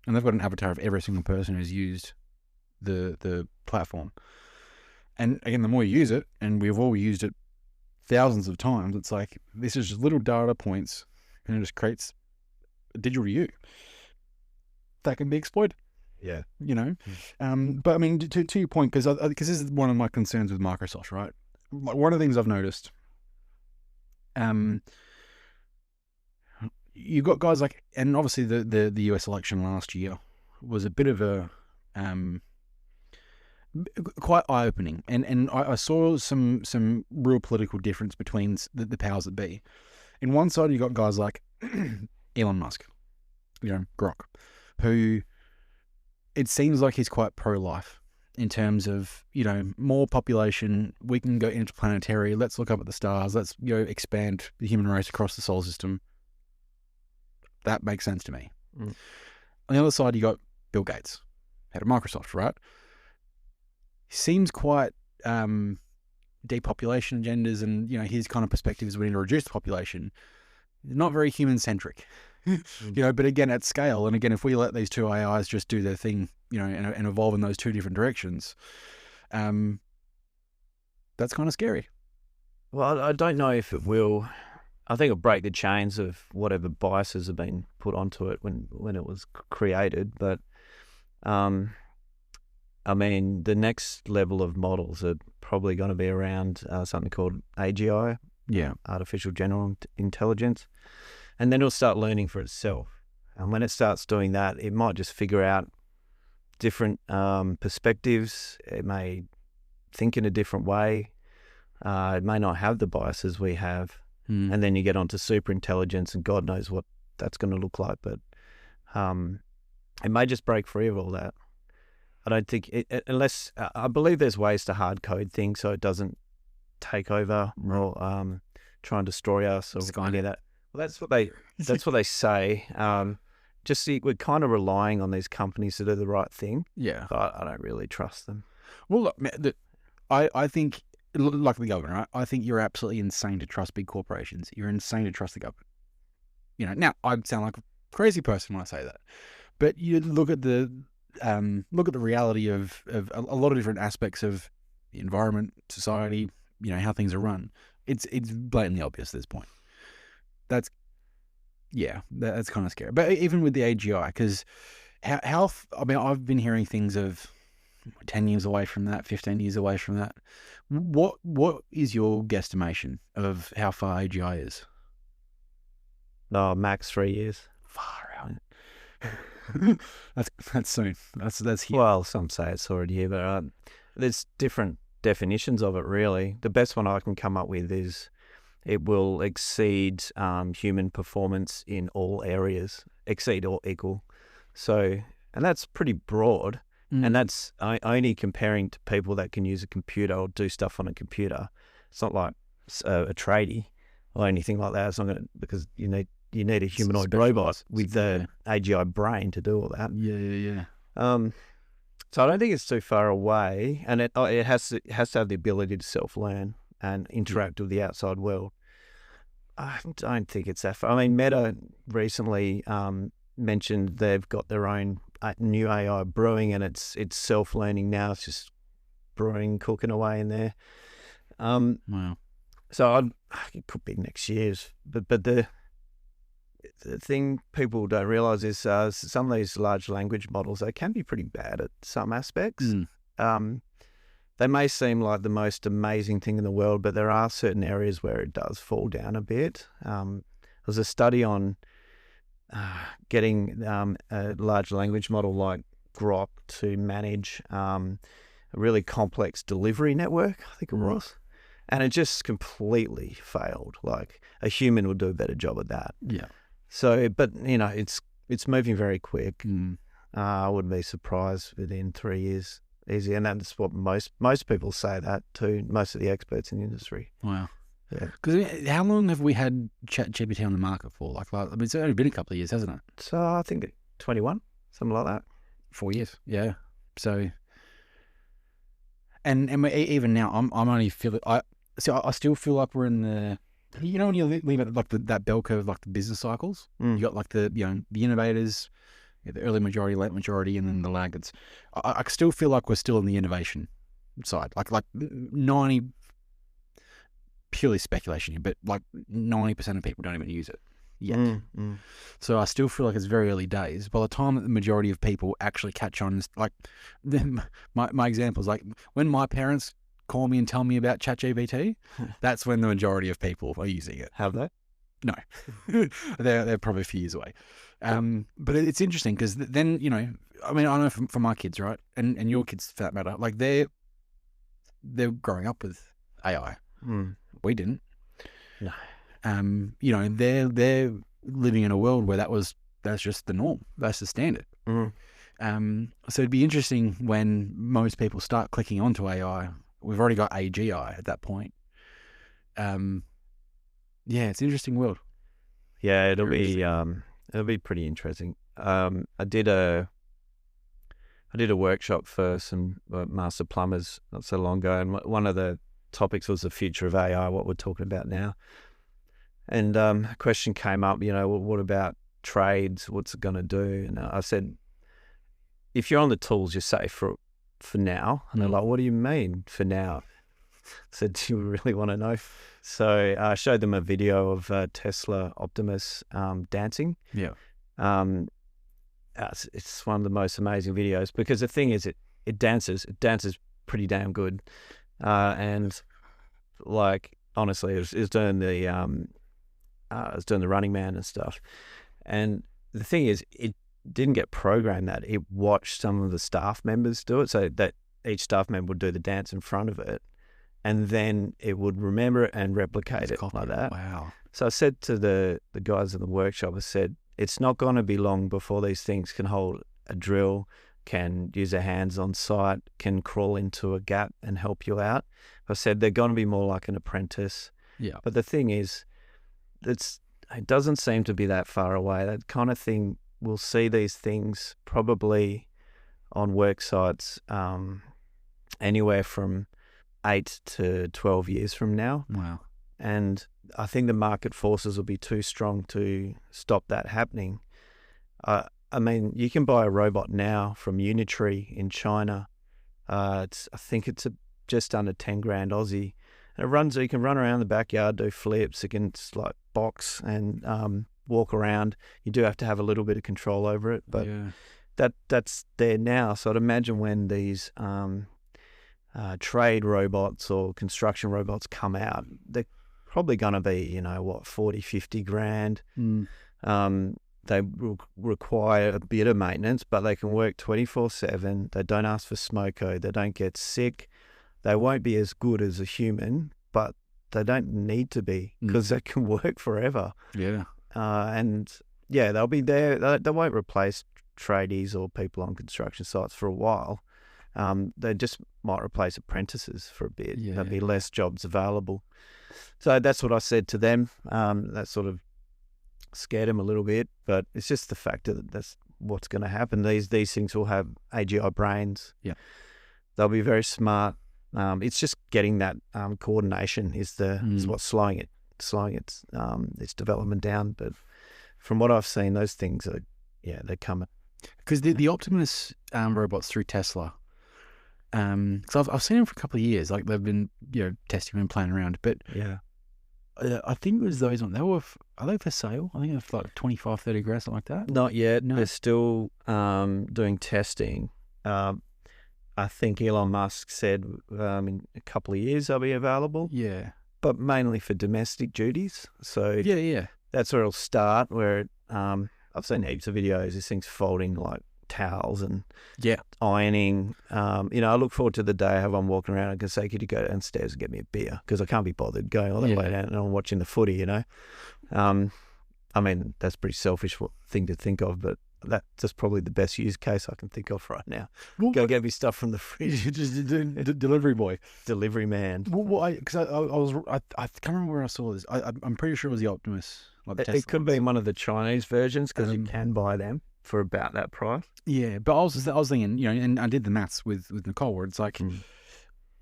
And they've got an avatar of every single person who's used the platform. And again, the more you use it, and we've all used it thousands of times, it's like, this is just little data points, and it just creates a digital you that can be exploited. Yeah. But I mean, to your point, because this is one of my concerns with Microsoft, right? One of the things I've noticed, you got guys like, and obviously the US election last year was a bit of a quite eye-opening, and I saw some real political difference between the powers that be. In one side, you got guys like Elon Musk, Grok, who it seems like he's quite pro-life in terms of, more population, we can go interplanetary, let's look up at the stars, let's expand the human race across the solar system. That makes sense to me. On the other side, you got Bill Gates, head of Microsoft, right? He seems quite depopulation agendas, and his kind of perspective is we need to reduce the population. Not very human centric, But again, at scale, and again, if we let these two AIs just do their thing, and evolve in those two different directions, that's kind of scary. Well, I don't know if it will. I think it'll break the chains of whatever biases have been put onto it when it was created. But um, I mean, the next level of models are probably going to be around something called AGI, Yeah. artificial general intelligence, and then it'll start learning for itself. And when it starts doing that, it might just figure out different perspectives. It may think in a different way. It may not have the biases we have. Mm. And then you get onto super intelligence, and God knows what that's going to look like. But it may just break free of all that. I don't think unless I believe there's ways to hard code things so it doesn't take over or try and destroy us or any of that. Well, that's what they say. Just see, we're kind of relying on these companies to do the right thing. Yeah. But I don't really trust them. Well, look, I think, like the government, right? I think you're absolutely insane to trust big corporations. You're insane to trust the government. You know, now I sound like a crazy person when I say that, but you look at the reality of a lot of different aspects of the environment, society, you know, how things are run. It's blatantly obvious at this point. That's kind of scary. But even with the AGI, because I mean, I've been hearing things of 10 years away from that, 15 years away from that. What is your guesstimation of how far AGI is? No, max 3 years. Far out. that's soon. That's here. Well, some say it's already here, but there's different definitions of it, really. The best one I can come up with is it will exceed human performance in all areas, exceed or equal. So, and that's pretty broad. And that's only comparing to people that can use a computer or do stuff on a computer. It's not like a tradie or anything like that. It's not going to, because you need a humanoid robot with the AGI brain to do all that. Yeah. So I don't think it's too far away, and it has to have the ability to self-learn and interact with the outside world. I don't think it's that far. I mean, Meta recently mentioned they've got their own new AI brewing, and it's self-learning now. It's just brewing, cooking away in there. Wow. So it could be next year's, but the thing people don't realize is some of these large language models, they can be pretty bad at some aspects. They may seem like the most amazing thing in the world, but there are certain areas where it does fall down a bit. There's a study on getting a large language model like Grok to manage a really complex delivery network, I think it was. And it just completely failed. Like, a human would do a better job at that. Yeah. So, but, you know, it's moving very quick. I wouldn't be surprised within 3 years, easy. And that's what most people say that to most of the experts in the industry. Wow. Yeah. Because how long have we had ChatGPT on the market for? Like, I mean, it's only been a couple of years, hasn't it? So I think 21, something like that. 4 years. Yeah. So, and even now, I'm only feeling, I still feel like we're in the, you know, when you leave at like that bell curve, like the business cycles, you got like the innovators, the early majority, late majority, and then the laggards. I still feel like we're still in the innovation side, like 90, purely speculation here, but like 90% of people don't even use it yet. So I still feel like it's very early days. By the time that the majority of people actually catch on, like my example is like when my parents call me and tell me about ChatGPT, that's when the majority of people are using it. Have they? No, they're probably a few years away. But it's interesting because then, you know, I mean, I know from my kids, right, and your kids for that matter, like they're growing up with AI. We didn't. No. You know, they're living in a world where that's just the norm. That's the standard. So it'd be interesting when most people start clicking onto AI. We've already got AGI at that point. Yeah, it's an interesting world. Yeah, it'll be pretty interesting. I did a workshop for some master plumbers not so long ago, and one of the topics was the future of AI, what we're talking about now. And a question came up, you know, well, what about trades? What's it going to do? And I said, if you're on the tools, you're safe for now. And they're like, what do you mean for now? said, "Do you really want to know?" So I showed them a video of Tesla Optimus dancing. Yeah. It's one of the most amazing videos because the thing is, it dances pretty damn good, and like honestly, it was doing the Running Man and stuff. And the thing is, it didn't get programmed that. It watched some of the staff members do it, so that each staff member would do the dance in front of it, and then it would remember it and replicate it like that. Wow. So I said to the guys in the workshop, I said, it's not going to be long before these things can hold a drill, can use their hands on site, can crawl into a gap and help you out. I said they're going to be more like an apprentice. Yeah. But the thing is, it doesn't seem to be that far away. That kind of thing, we'll see these things probably on work sites anywhere from 8 to 12 years from now. Wow. And I think the market forces will be too strong to stop that happening. I mean, you can buy a robot now from Unitree in China. I think it's just under 10 grand Aussie. And you can run around the backyard, do flips, it can like box and walk around. You do have to have a little bit of control over it, but that's there now. So I'd imagine when these trade robots or construction robots come out, they're probably going to be, 40, 50 grand. They require a bit of maintenance, but they can work 24/7. They don't ask for smoko. They don't get sick. They won't be as good as a human, but they don't need to be because they can work forever. Yeah. And yeah, they'll be there. They won't replace tradies or people on construction sites for a while. They just might replace apprentices for a bit. Yeah. There'll be less jobs available. So that's what I said to them. That sort of scared them a little bit, but it's just the fact that that's what's going to happen. These things will have AGI brains. Yeah. They'll be very smart. It's just getting that coordination is what's slowing its development down. But from what I've seen, those things are, they're coming. Because the Optimus robots through Tesla, because I've seen them for a couple of years. Like they've been testing and playing around. But yeah, I think it was those ones. Are they for sale? I think they're for like 25, 30 grand, something like that. not yet. No. They're still doing testing. I think Elon Musk said in a couple of years they'll be available. Yeah. But mainly for domestic duties. So Yeah. that's where it'll start. Where I've seen heaps of videos. This thing's folding like towels and ironing. I look forward to the day I have one walking around and can say, "Could you go downstairs and get me a beer?" Because I can't be bothered going all the way down and I'm watching the footy. I mean, that's a pretty selfish thing to think of, but that's probably the best use case I can think of right now. Go get me stuff from the fridge. Just delivery boy, delivery man. Because I can't remember where I saw this. I'm pretty sure it was the Optimus. Like the It could be one of the Chinese versions because you can buy them for about that price. Yeah, but I was thinking, and I did the maths with Nicole, where it's like,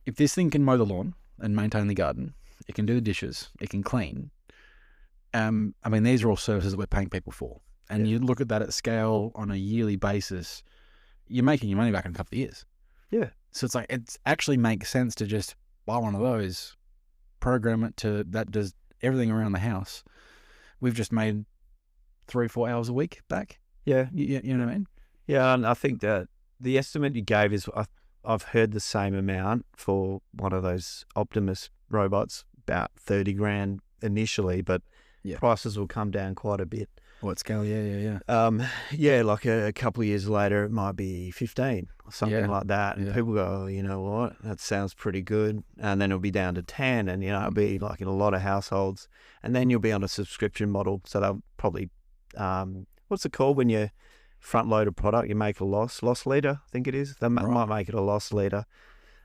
if this thing can mow the lawn and maintain the garden, it can do the dishes, it can clean. I mean, these are all services that we're paying people for. And you look at that at scale on a yearly basis, you're making your money back in a couple of years. Yeah. So it's like, it actually makes sense to just buy one of those, program it that does everything around the house. We've just made 3 or 4 hours a week back. Yeah. You know what I mean? Yeah, and I think that the estimate you gave is, I've heard the same amount for one of those Optimus robots, about 30 grand initially, but prices will come down quite a bit. What scale? Yeah. Like a couple of years later, it might be 15 or something like that. And people go, "Oh, you know what? That sounds pretty good." And then it'll be down to 10, and it'll be like in a lot of households. And then you'll be on a subscription model. So they'll probably, what's it called when you front load a product? You make a loss leader, I think it is. They might make it a loss leader,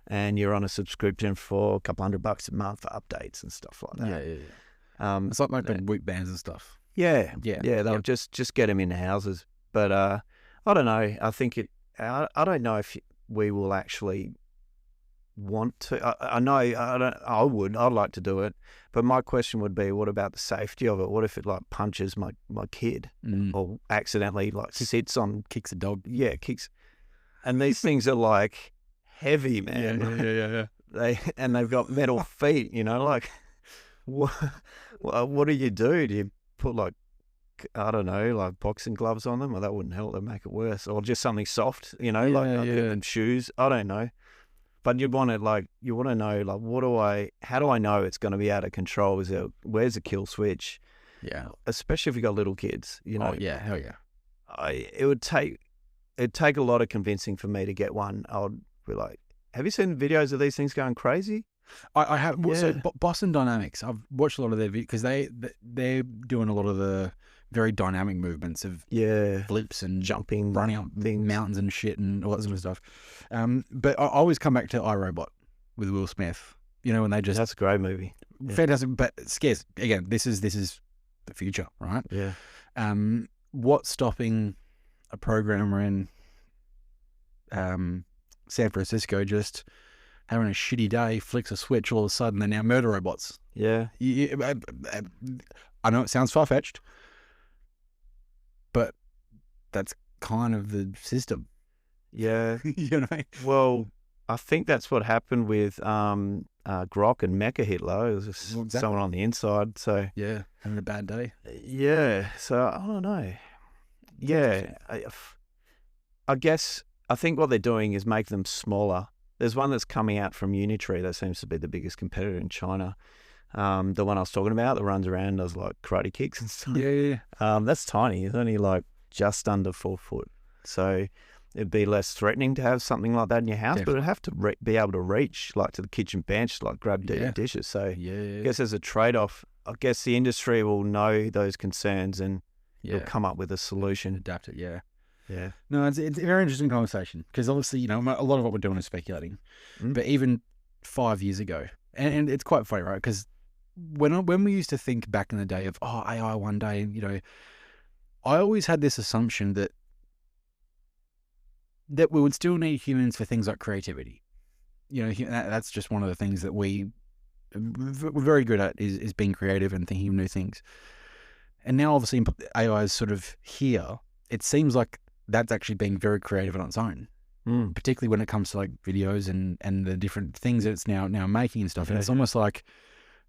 and you're on a subscription for a couple $100 a month for updates and stuff like that. Yeah. It's like the wheat bands and stuff. Yeah. They'll just get them in houses, but I don't know. I think I don't know if we will actually want to. I know I'd like to do it, but my question would be, what about the safety of it? What if it like punches my kid or accidentally like kicks a dog? Yeah, kicks. And these things are like heavy, man. Yeah. they've got metal feet. Like what? What do you do? Do you put like, I don't know, like boxing gloves on them? Well, that wouldn't help. That'd make it worse. Or just something soft. Like and shoes. I don't know. But you want to know, like, how do I know it's going to be out of control? Where's the kill switch? Yeah. Especially if you got little kids, Oh yeah, hell yeah. it'd take a lot of convincing for me to get one. I would be like, have you seen videos of these things going crazy? I have. Yeah. So Boston Dynamics, I've watched a lot of their videos because they're doing a lot of the very dynamic movements of flips and jumping, running up mountains and shit and all that sort of stuff. But I always come back to iRobot with Will Smith. When they just, that's a great movie, fantastic, but scares. Again, this is the future, right? Yeah. What's stopping a programmer in San Francisco just having a shitty day, flicks a switch, all of a sudden they're now murder robots? Yeah. I know it sounds far-fetched, but that's kind of the system. Yeah. Well, I think that's what happened with Grok and Mecha Hitler. It was just someone on the inside. So yeah, having a bad day. Yeah. So I don't know. Yeah. I guess I think what they're doing is make them smaller. There's one that's coming out from Unitree that seems to be the biggest competitor in China. The one I was talking about that runs around and does like karate kicks and stuff. Yeah. That's tiny. It's only like just under 4 foot. So it'd be less threatening to have something like that in your house, but it'd have to be able to reach like to the kitchen bench, like grab dirty dishes. So I guess there's a trade-off. I guess the industry will know those concerns and will come up with a solution. Adapt it, yeah. No, it's a very interesting conversation because obviously, a lot of what we're doing is speculating. But even 5 years ago, and it's quite funny, right? Because when we used to think back in the day of, AI one day, I always had this assumption that we would still need humans for things like creativity. That's just one of the things that we're very good at is being creative and thinking of new things. And now obviously AI is sort of here. It seems like that's actually being very creative on its own, particularly when it comes to like videos and the different things that it's now making and stuff. And it's almost like,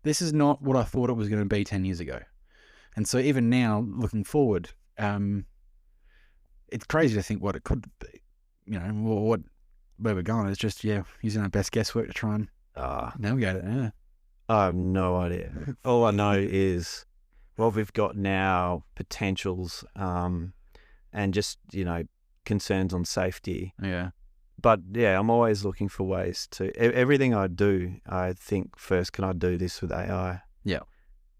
this is not what I thought it was going to be 10 years ago. And so even now, looking forward, it's crazy to think what it could be. Where we're going is just, using our best guesswork to try and navigate it. Yeah. I have no idea. All I know is what we've got now, potentials, and just, concerns on safety. Yeah. But I'm always looking for ways to, everything I do, I think first, can I do this with AI? Yeah.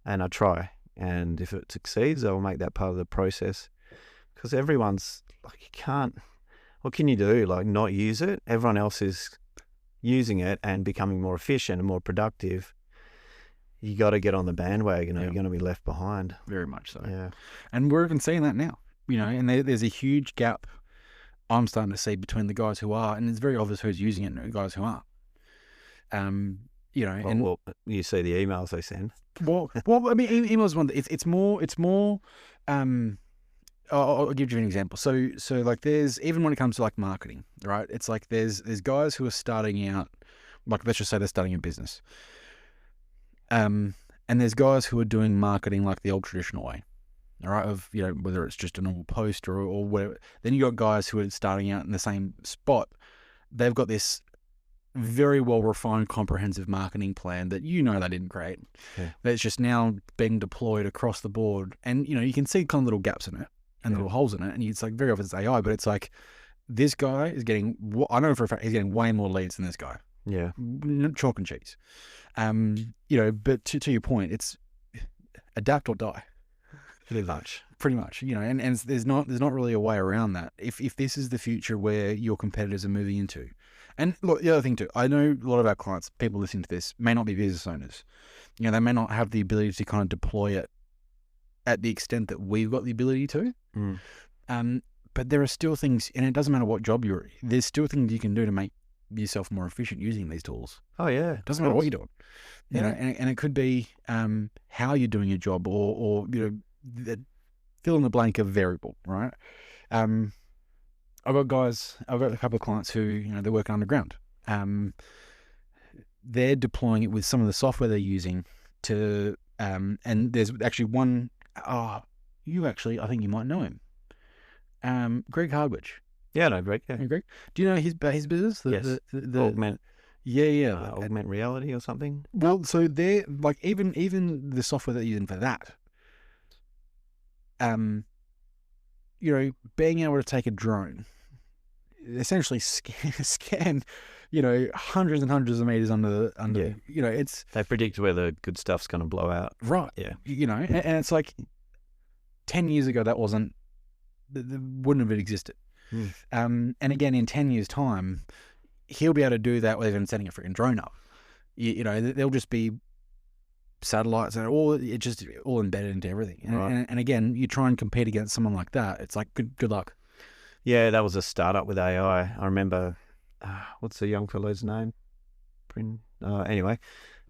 And I try. And if it succeeds, I'll make that part of the process. Because everyone's like, what can you do? Like, not use it? Everyone else is using it and becoming more efficient and more productive. You got to get on the bandwagon or you're going to be left behind. Very much so. Yeah. And we're even seeing that now, and there's a huge gap I'm starting to see between the guys who are, and it's very obvious who's using it and the guys who aren't. Well, you see the emails they send. Well, I mean, emails one. It's more. I'll give you an example. So like, there's, even when it comes to like marketing, right? It's like there's guys who are starting out, like, let's just say they're starting a business. And there's guys who are doing marketing like the old traditional way. All right, of whether it's just a normal post or whatever. Then you got guys who are starting out in the same spot. They've got this very well refined, comprehensive marketing plan that they didn't create. That's just now being deployed across the board, and you can see kind of little gaps in it and little holes in it, and it's like very obvious it's AI, but it's like, this guy is getting, I know for a fact he's getting way more leads than this guy. Yeah, chalk and cheese. But to your point, it's adapt or die. Pretty much, and there's not really a way around that. If this is the future where your competitors are moving into, and look, the other thing too, I know a lot of our clients, people listening to this, may not be business owners. They may not have the ability to kind of deploy it at the extent that we've got the ability to. But there are still things, and it doesn't matter what job you're in, there's still things you can do to make yourself more efficient using these tools. Oh yeah, it doesn't matter what you're doing. And it could be how you're doing your job, or fill in the blank of variable, right? I've got a couple of clients who, they're working underground. they're deploying it with some of the software they're using to, and there's actually one, I think you might know him, Greg Hardwich. Yeah, no, Greg. Yeah. Hey, Greg, do you know his business? Yes. The Augment yeah. reality or something. Well, so they're like even the software they're using for that, being able to take a drone, essentially scan, hundreds and hundreds of meters under, it's They predict where the good stuff's going to blow out. right, Yeah. And it's like 10 years ago that wouldn't have existed. And again, in 10 years' time, he'll be able to do that without even setting a freaking drone up. There'll just be satellites and it's just all embedded into everything. Right. And again, you try and compete against someone like that, it's like good luck. Yeah, that was a startup with AI. I remember, what's the young fellow's name? Anyway,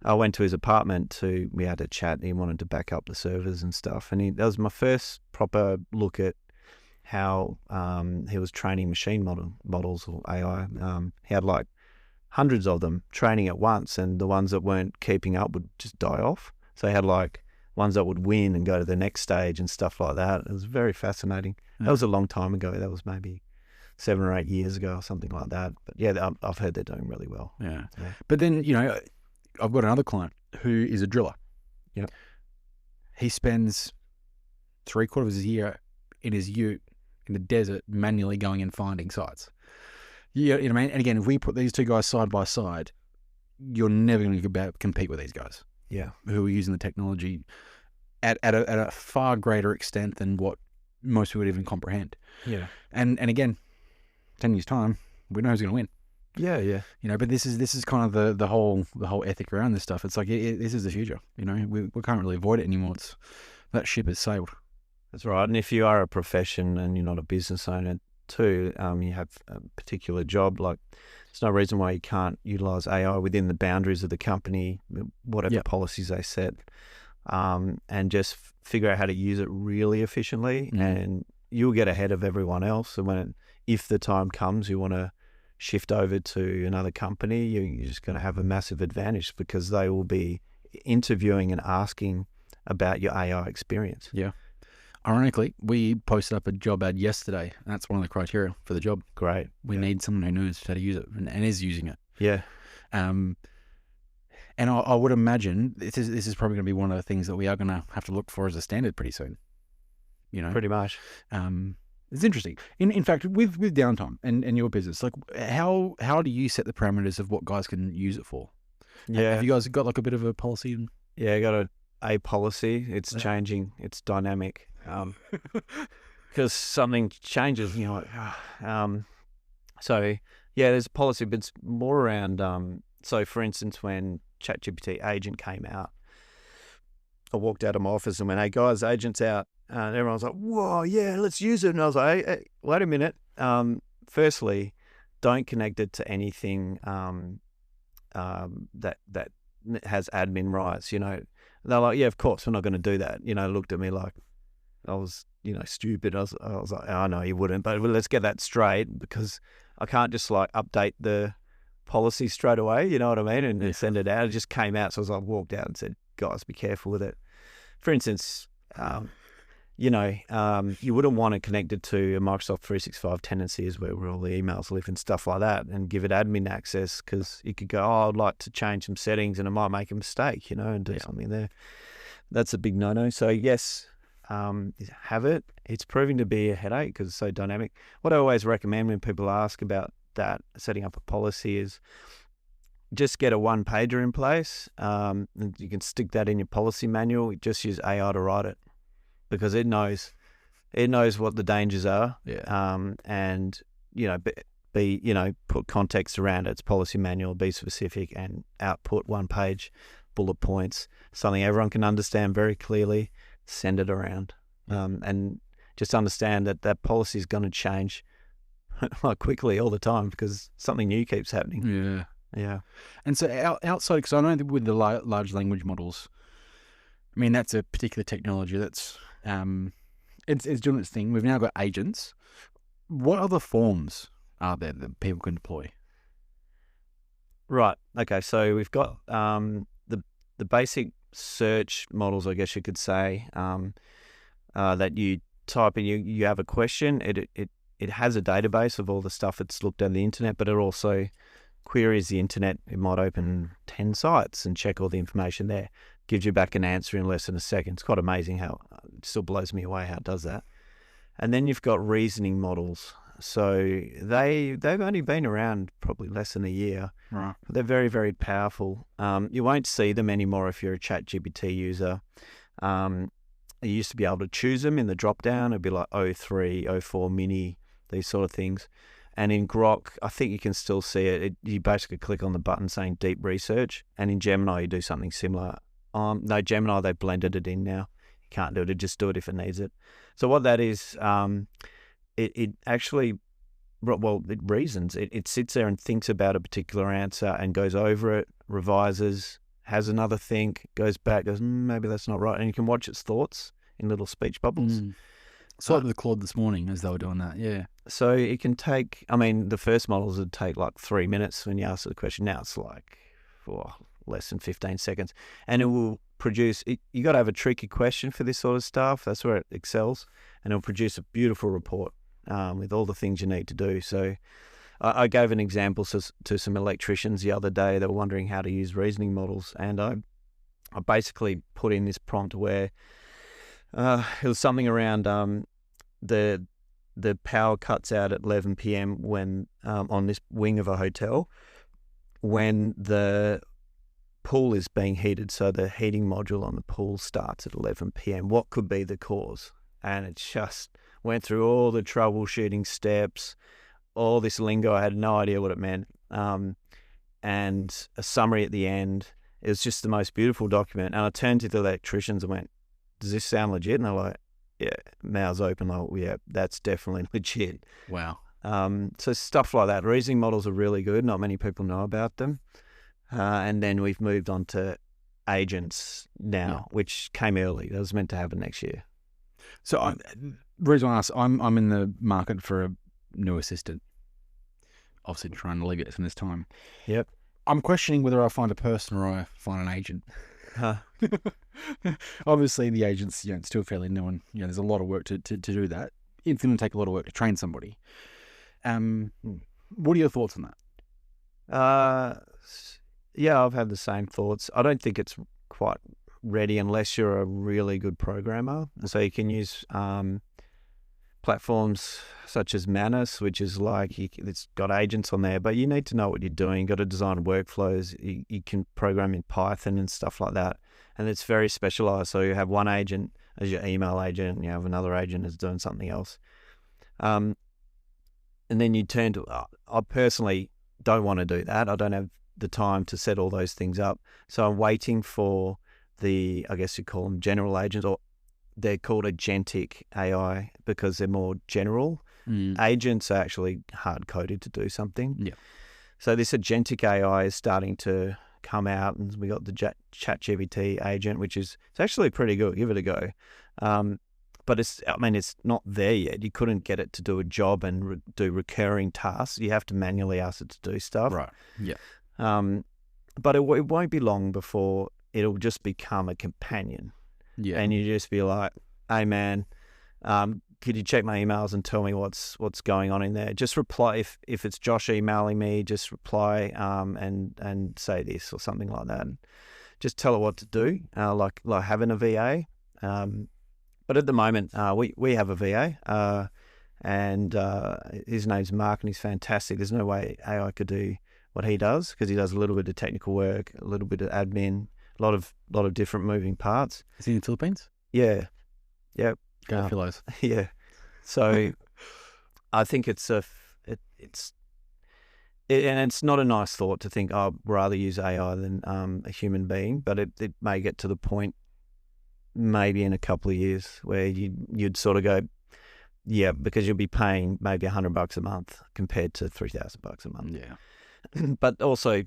I went to his apartment we had a chat. He wanted to back up the servers and stuff. And that was my first proper look at how he was training machine models or AI. He had like hundreds of them training at once, and the ones that weren't keeping up would just die off. So he had like ones that would win and go to the next stage and stuff like that. It was very fascinating. That was a long time ago. That was maybe 7 or 8 years ago or something like that. But yeah, I've heard they're doing really well. Yeah. But then, I've got another client who is a driller. Yep. He spends 3/4 of his year in his ute in the desert manually going and finding sites. You know what I mean? And again, if we put these two guys side by side, you're never going to compete with these guys. Yeah. Who are using the technology at a far greater extent than what most people would even comprehend. Yeah. And again, 10 years time, we know who's going to win. Yeah. But this is kind of the whole ethic around this stuff. It's like this is the future. We can't really avoid it anymore. That ship has sailed. That's right. And if you are a profession and you're not a business owner too, you have a particular job, like there's no reason why you can't utilize AI within the boundaries of the company, whatever policies they set, and just figure out how to use it really efficiently, and you'll get ahead of everyone else. And if the time comes you want to shift over to another company, you're just going to have a massive advantage because they will be interviewing and asking about your AI experience. Yeah. Ironically, we posted up a job ad yesterday, and that's one of the criteria for the job. Great. We need someone who knows how to use it and is using it. Yeah. And I would imagine this is probably going to be one of the things that we are going to have to look for as a standard pretty soon. Pretty much. It's interesting. In fact, with downtime and your business, like how do you set the parameters of what guys can use it for? Yeah. Have you guys got like a bit of a policy? Yeah, I got a policy. It's changing. It's dynamic. Because something changes, so yeah, there's a policy, but it's more around. So, for instance, when ChatGPT agent came out, I walked out of my office and went, "Hey guys, agent's out," and everyone was like, "Whoa, yeah, let's use it." And I was like, "Hey, wait a minute. Firstly, don't connect it to anything that has admin rights." They're like, "Yeah, of course, we're not going to do that." Looked at me like I was, stupid. I was like, "Oh no, you wouldn't." But let's get that straight, because I can't just like update the policy straight away. You know what I mean? And send it out. It just came out, so I was like, walked out and said, "Guys, be careful with it." For instance, you wouldn't want to connect it to a Microsoft 365 tenancies where all the emails live and stuff like that, and give it admin access, because you could go, "Oh, I'd like to change some settings," and it might make a mistake, and do something there. That's a big no-no. So yes, have it. It's proving to be a headache because it's so dynamic. What I always recommend when people ask about that, setting up a policy, is just get a one-pager in place. And you can stick that in your policy manual. Just use AI to write it, because it knows what the dangers are. Yeah. And put context around its policy manual, be specific, and output one-page bullet points, something everyone can understand very clearly. Send it around, and just understand that policy is going to change like quickly all the time, because something new keeps happening. Yeah. And so outside, because I know that with the large language models, I mean, that's a particular technology that's it's doing its thing. We've now got agents. What other forms are there that people can deploy? Right. Okay. So we've got the basic search models, I guess you could say, that you type in. You have a question. It has a database of all the stuff it's looked at on the internet, but it also queries the internet. It might open 10 sites and check all the information there. Gives you back an answer in less than a second. It's quite amazing how it still blows me away how it does that. And then you've got reasoning models. So they've only been around probably less than a year. Right. But they're very, very powerful. You won't see them anymore if you're a ChatGPT user. You used to be able to choose them in the drop down. It'd be like O3, O4 Mini, these sort of things. And in Grok, I think you can still see it. You basically click on the button saying deep research. And in Gemini, you do something similar. No, Gemini, they blended it in now. You can't do it. Just do it if it needs it. So what that is, it actually, well, it reasons. It sits there and thinks about a particular answer and goes over it, revises, has another think, goes back, goes, maybe that's not right. And you can watch its thoughts in little speech bubbles. Saw it with the Claude this morning as they were doing that, yeah. So it can take, the first models would take like 3 minutes when you ask the question. Now it's like less than 15 seconds. And it will produce, you got to have a tricky question for this sort of stuff. That's where it excels. And it'll produce a beautiful report with all the things you need to do. So I gave an example to some electricians the other day that were wondering how to use reasoning models. And I basically put in this prompt where it was something around the power cuts out at 11 p.m. when on this wing of a hotel when the pool is being heated. So the heating module on the pool starts at 11 p.m. What could be the cause? And it just went through all the troubleshooting steps, all this lingo. I had no idea what it meant. And a summary at the end. It was just the most beautiful document. And I turned to the electricians and went, does this sound legit? And they're like, yeah, mouths open, like, yeah, that's definitely legit. Wow. So stuff like that. Reasoning models are really good. Not many people know about them. And then we've moved on to agents now, which came early. That was meant to happen next year. So the reason I ask, I'm in the market for a new assistant. Obviously trying to leave it in this time. Yep. I'm questioning whether I find a person or I find an agent. Huh. Obviously, the agent's it's still fairly new, and there's a lot of work to do that. It's going to take a lot of work to train somebody. What are your thoughts on that? Yeah, I've had the same thoughts. I don't think it's quite ready unless you're a really good programmer. So you can use platforms such as Manus, which is like it's got agents on there, but you need to know what you're doing. You've got to design workflows. You can program in Python and stuff like that, and it's very specialized. So you have one agent as your email agent, and you have another agent as doing something else. And then you turn to, I personally don't want to do that. I don't have the time to set all those things up. So I'm waiting for I guess you call them general agents, or they're called agentic AI because they're more general. Agents are actually hard-coded to do something. Yeah. So this agentic AI is starting to come out, and we got the ChatGPT agent, which it's actually pretty good. Give it a go. But it's not there yet. You couldn't get it to do a job and do recurring tasks. You have to manually ask it to do stuff. Right. Yeah. But it won't be long before it'll just become a companion. Yeah. And you just be like, hey man, could you check my emails and tell me what's going on in there? Just reply if it's Josh emailing me, just reply and say this or something like that. And just tell it what to do, like having a VA. But at the moment, we have a VA, and his name's Mark, and he's fantastic. There's no way AI could do what he does, because he does a little bit of technical work, a little bit of admin, a lot of different moving parts. Is he in the Philippines? Yeah. Yep. Go Philos. Yeah. So I think it's and it's not a nice thought to think, I'd rather use AI than a human being, but it may get to the point maybe in a couple of years where you'd sort of go, yeah, because you'll be paying maybe $100 a month compared to $3,000 a month. Yeah. But also,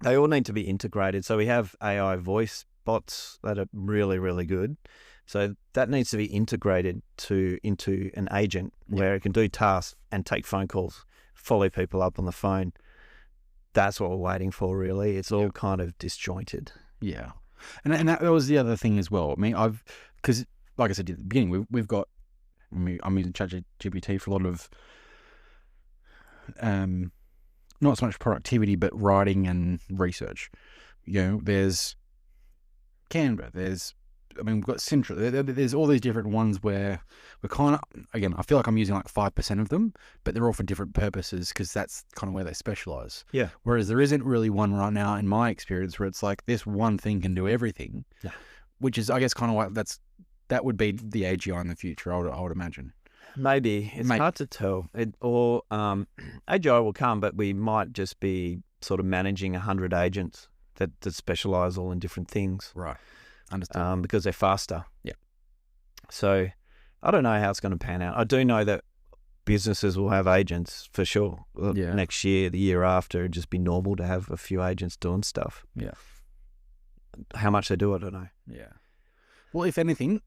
they all need to be integrated. So we have AI voice bots that are really, really good. So that needs to be integrated into an agent where it can do tasks and take phone calls, follow people up on the phone. that's what we're waiting for, really. It's all kind of disjointed. Yeah. And that was the other thing as well. I mean, because like I said at the beginning, we've got, I'm using ChatGPT for a lot of, not so much productivity, but writing and research. There's Canva, we've got Sintra. There's all these different ones where we're kind of, again, I feel like I'm using like 5% of them, but they're all for different purposes because that's kind of where they specialize. Yeah. Whereas there isn't really one right now, in my experience, where it's like this one thing can do everything. Yeah. Which is, I guess, kind of like that would be the AGI in the future. I would imagine. Maybe it's hard to tell. AGI will come, but we might just be sort of managing 100 agents that specialize all in different things. Right. Understand. Because they're faster. Yeah. So I don't know how it's going to pan out. I do know that businesses will have agents for sure. Yeah. Next year, the year after, it'd just be normal to have a few agents doing stuff. Yeah. How much they do, I don't know. Yeah. Well, if anything,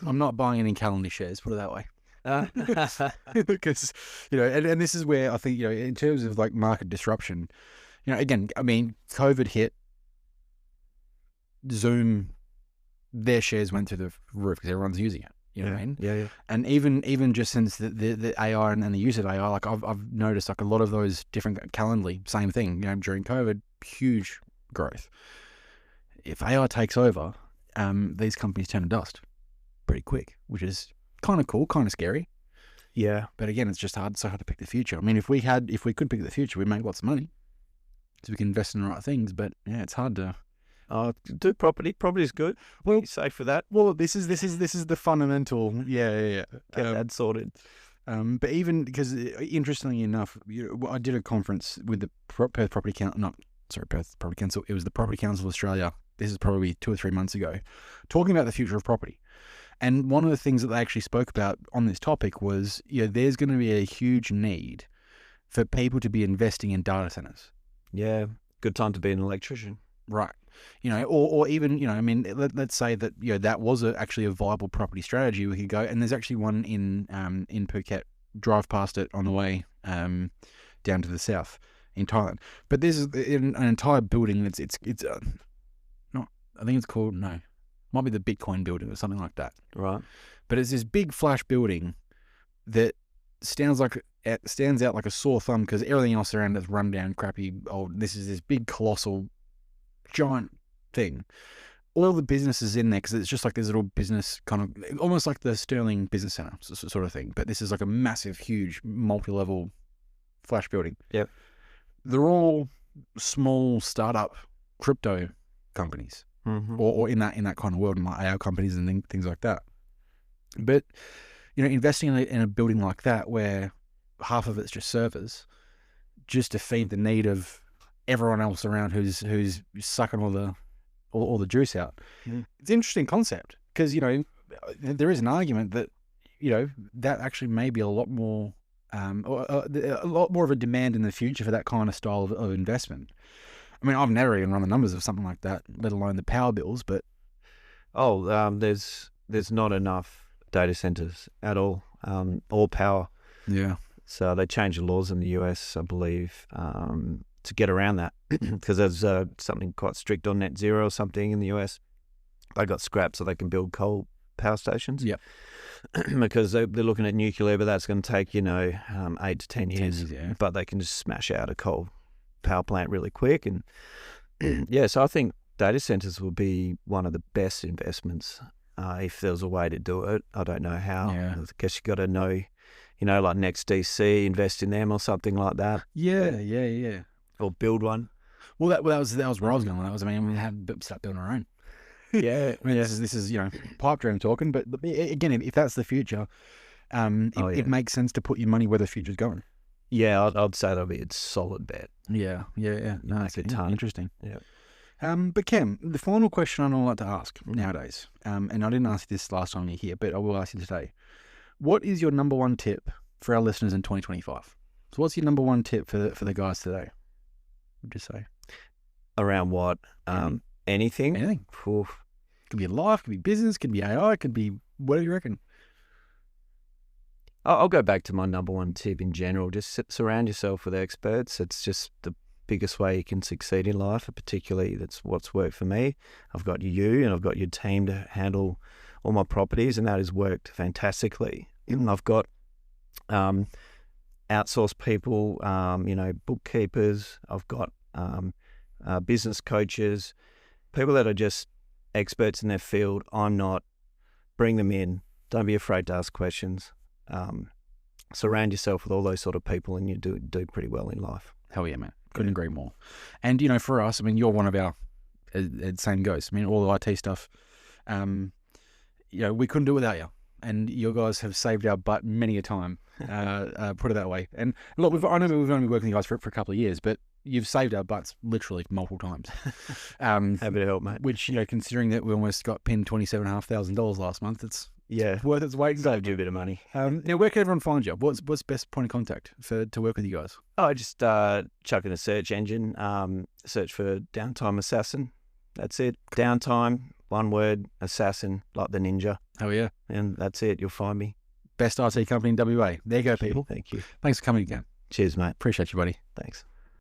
I'm not buying any Calendly shares, put it that way. Because, and this is where I think, in terms of like market disruption, again, I mean, COVID hit, Zoom, their shares went through the roof because everyone's using it. You know what I mean? Yeah. And even just since the AI and the use of AI, like I've noticed like a lot of those different Calendly, same thing, during COVID, huge growth. If AI takes over, these companies turn to dust pretty quick, which is kind of cool, kind of scary. Yeah. But again, it's just so hard to pick the future. I mean, if we could pick the future, we'd make lots of money. So we can invest in the right things. But yeah, it's hard to. Do property. Property is good. Well, you're safe for that. Well, this is the fundamental. Yeah. Get that sorted. But even because, interestingly enough, I did a conference with the Perth Property Council. Perth Property Council. It was the Property Council of Australia. This is probably 2 or 3 months ago, talking about the future of property. And one of the things that they actually spoke about on this topic was, there's going to be a huge need for people to be investing in data centers. Yeah, good time to be an electrician. Right. Or even, I mean, let's say that, that was actually a viable property strategy. We could go, and there's actually one in Phuket, drive past it on the way down to the south in Thailand. But this is an entire building that's, I think it's called, might be the Bitcoin building or something like that. Right. But it's this big flash building that stands out like a sore thumb because everything else around it's run down, crappy, old. This is this big, colossal, giant thing. All the businesses in there because it's just like this little business kind of, almost like the Sterling Business Center sort of thing. But this is like a massive, huge, multi-level flash building. Yep. They're all small startup crypto companies. Mm-hmm. Or in that kind of world, and like AI companies and things like that. But investing in a building like that where half of it's just servers, just to feed the need of everyone else around who's sucking all the juice out. Mm. It's an interesting concept because there is an argument that that actually may be a lot more of a demand in the future for that kind of style of investment. I mean, I've never even run the numbers of something like that, let alone the power bills, but... there's not enough data centers at all, or power. Yeah. So they changed the laws in the US, I believe, to get around that, because there's something quite strict on net zero or something in the US. They got scrapped so they can build coal power stations. Yep. Because they're looking at nuclear, but that's going to take, 8 to 10 years. 10 years, yeah. But they can just smash out a coal power plant really quick. And so I think data centers will be one of the best investments if there was a way to do it. I don't know how. Yeah. I guess you got to know, like NextDC, invest in them or something like that. Yeah. Or build one. Well, that was where I was going. We had to start building our own. Yeah. This is pipe dream talking, but again, if that's the future, it makes sense to put your money where the future's going. Yeah, I'd say that'll be a solid bet. Yeah. No, it's interesting. Yeah. But Cam, the final question I don't like to ask nowadays, and I didn't ask this last time you're here, but I will ask you today. What is your number one tip for our listeners in 2025? So what's your number one tip for the guys today? Would you say? Around what? Anything? Anything. Oof. Could be life, could be business, could be AI, could be whatever you reckon. I'll go back to my number one tip in general. Just surround yourself with experts. It's just the biggest way you can succeed in life, and particularly that's what's worked for me. I've got you and I've got your team to handle all my properties, and that has worked fantastically. And I've got outsourced people, bookkeepers. I've got business coaches, people that are just experts in their field. I'm not. Bring them in. Don't be afraid to ask questions. Surround yourself with all those sort of people, and you do pretty well in life. Hell yeah, man. Couldn't agree more. And, for us, I mean, you're one of our, same goes. I mean, all the IT stuff, we couldn't do it without you. And you guys have saved our butt many a time, put it that way. And look, I know we've only been working with you guys for a couple of years, but you've saved our butts literally multiple times. Happy to help, mate. Which, considering that we almost got pinned $27,500 last month, it's Yeah, worth its weight in gold. saved you a bit of money. Now, where can everyone find you? What's best point of contact to work with you guys? I just chuck in a search engine, search for Downtime Assassin. That's it. Downtime, one word, assassin, like the ninja. Hell yeah. And that's it. You'll find me. Best IT company in WA. There you go, people. Thank you. Thanks for coming again. Cheers, mate. Appreciate you, buddy. Thanks.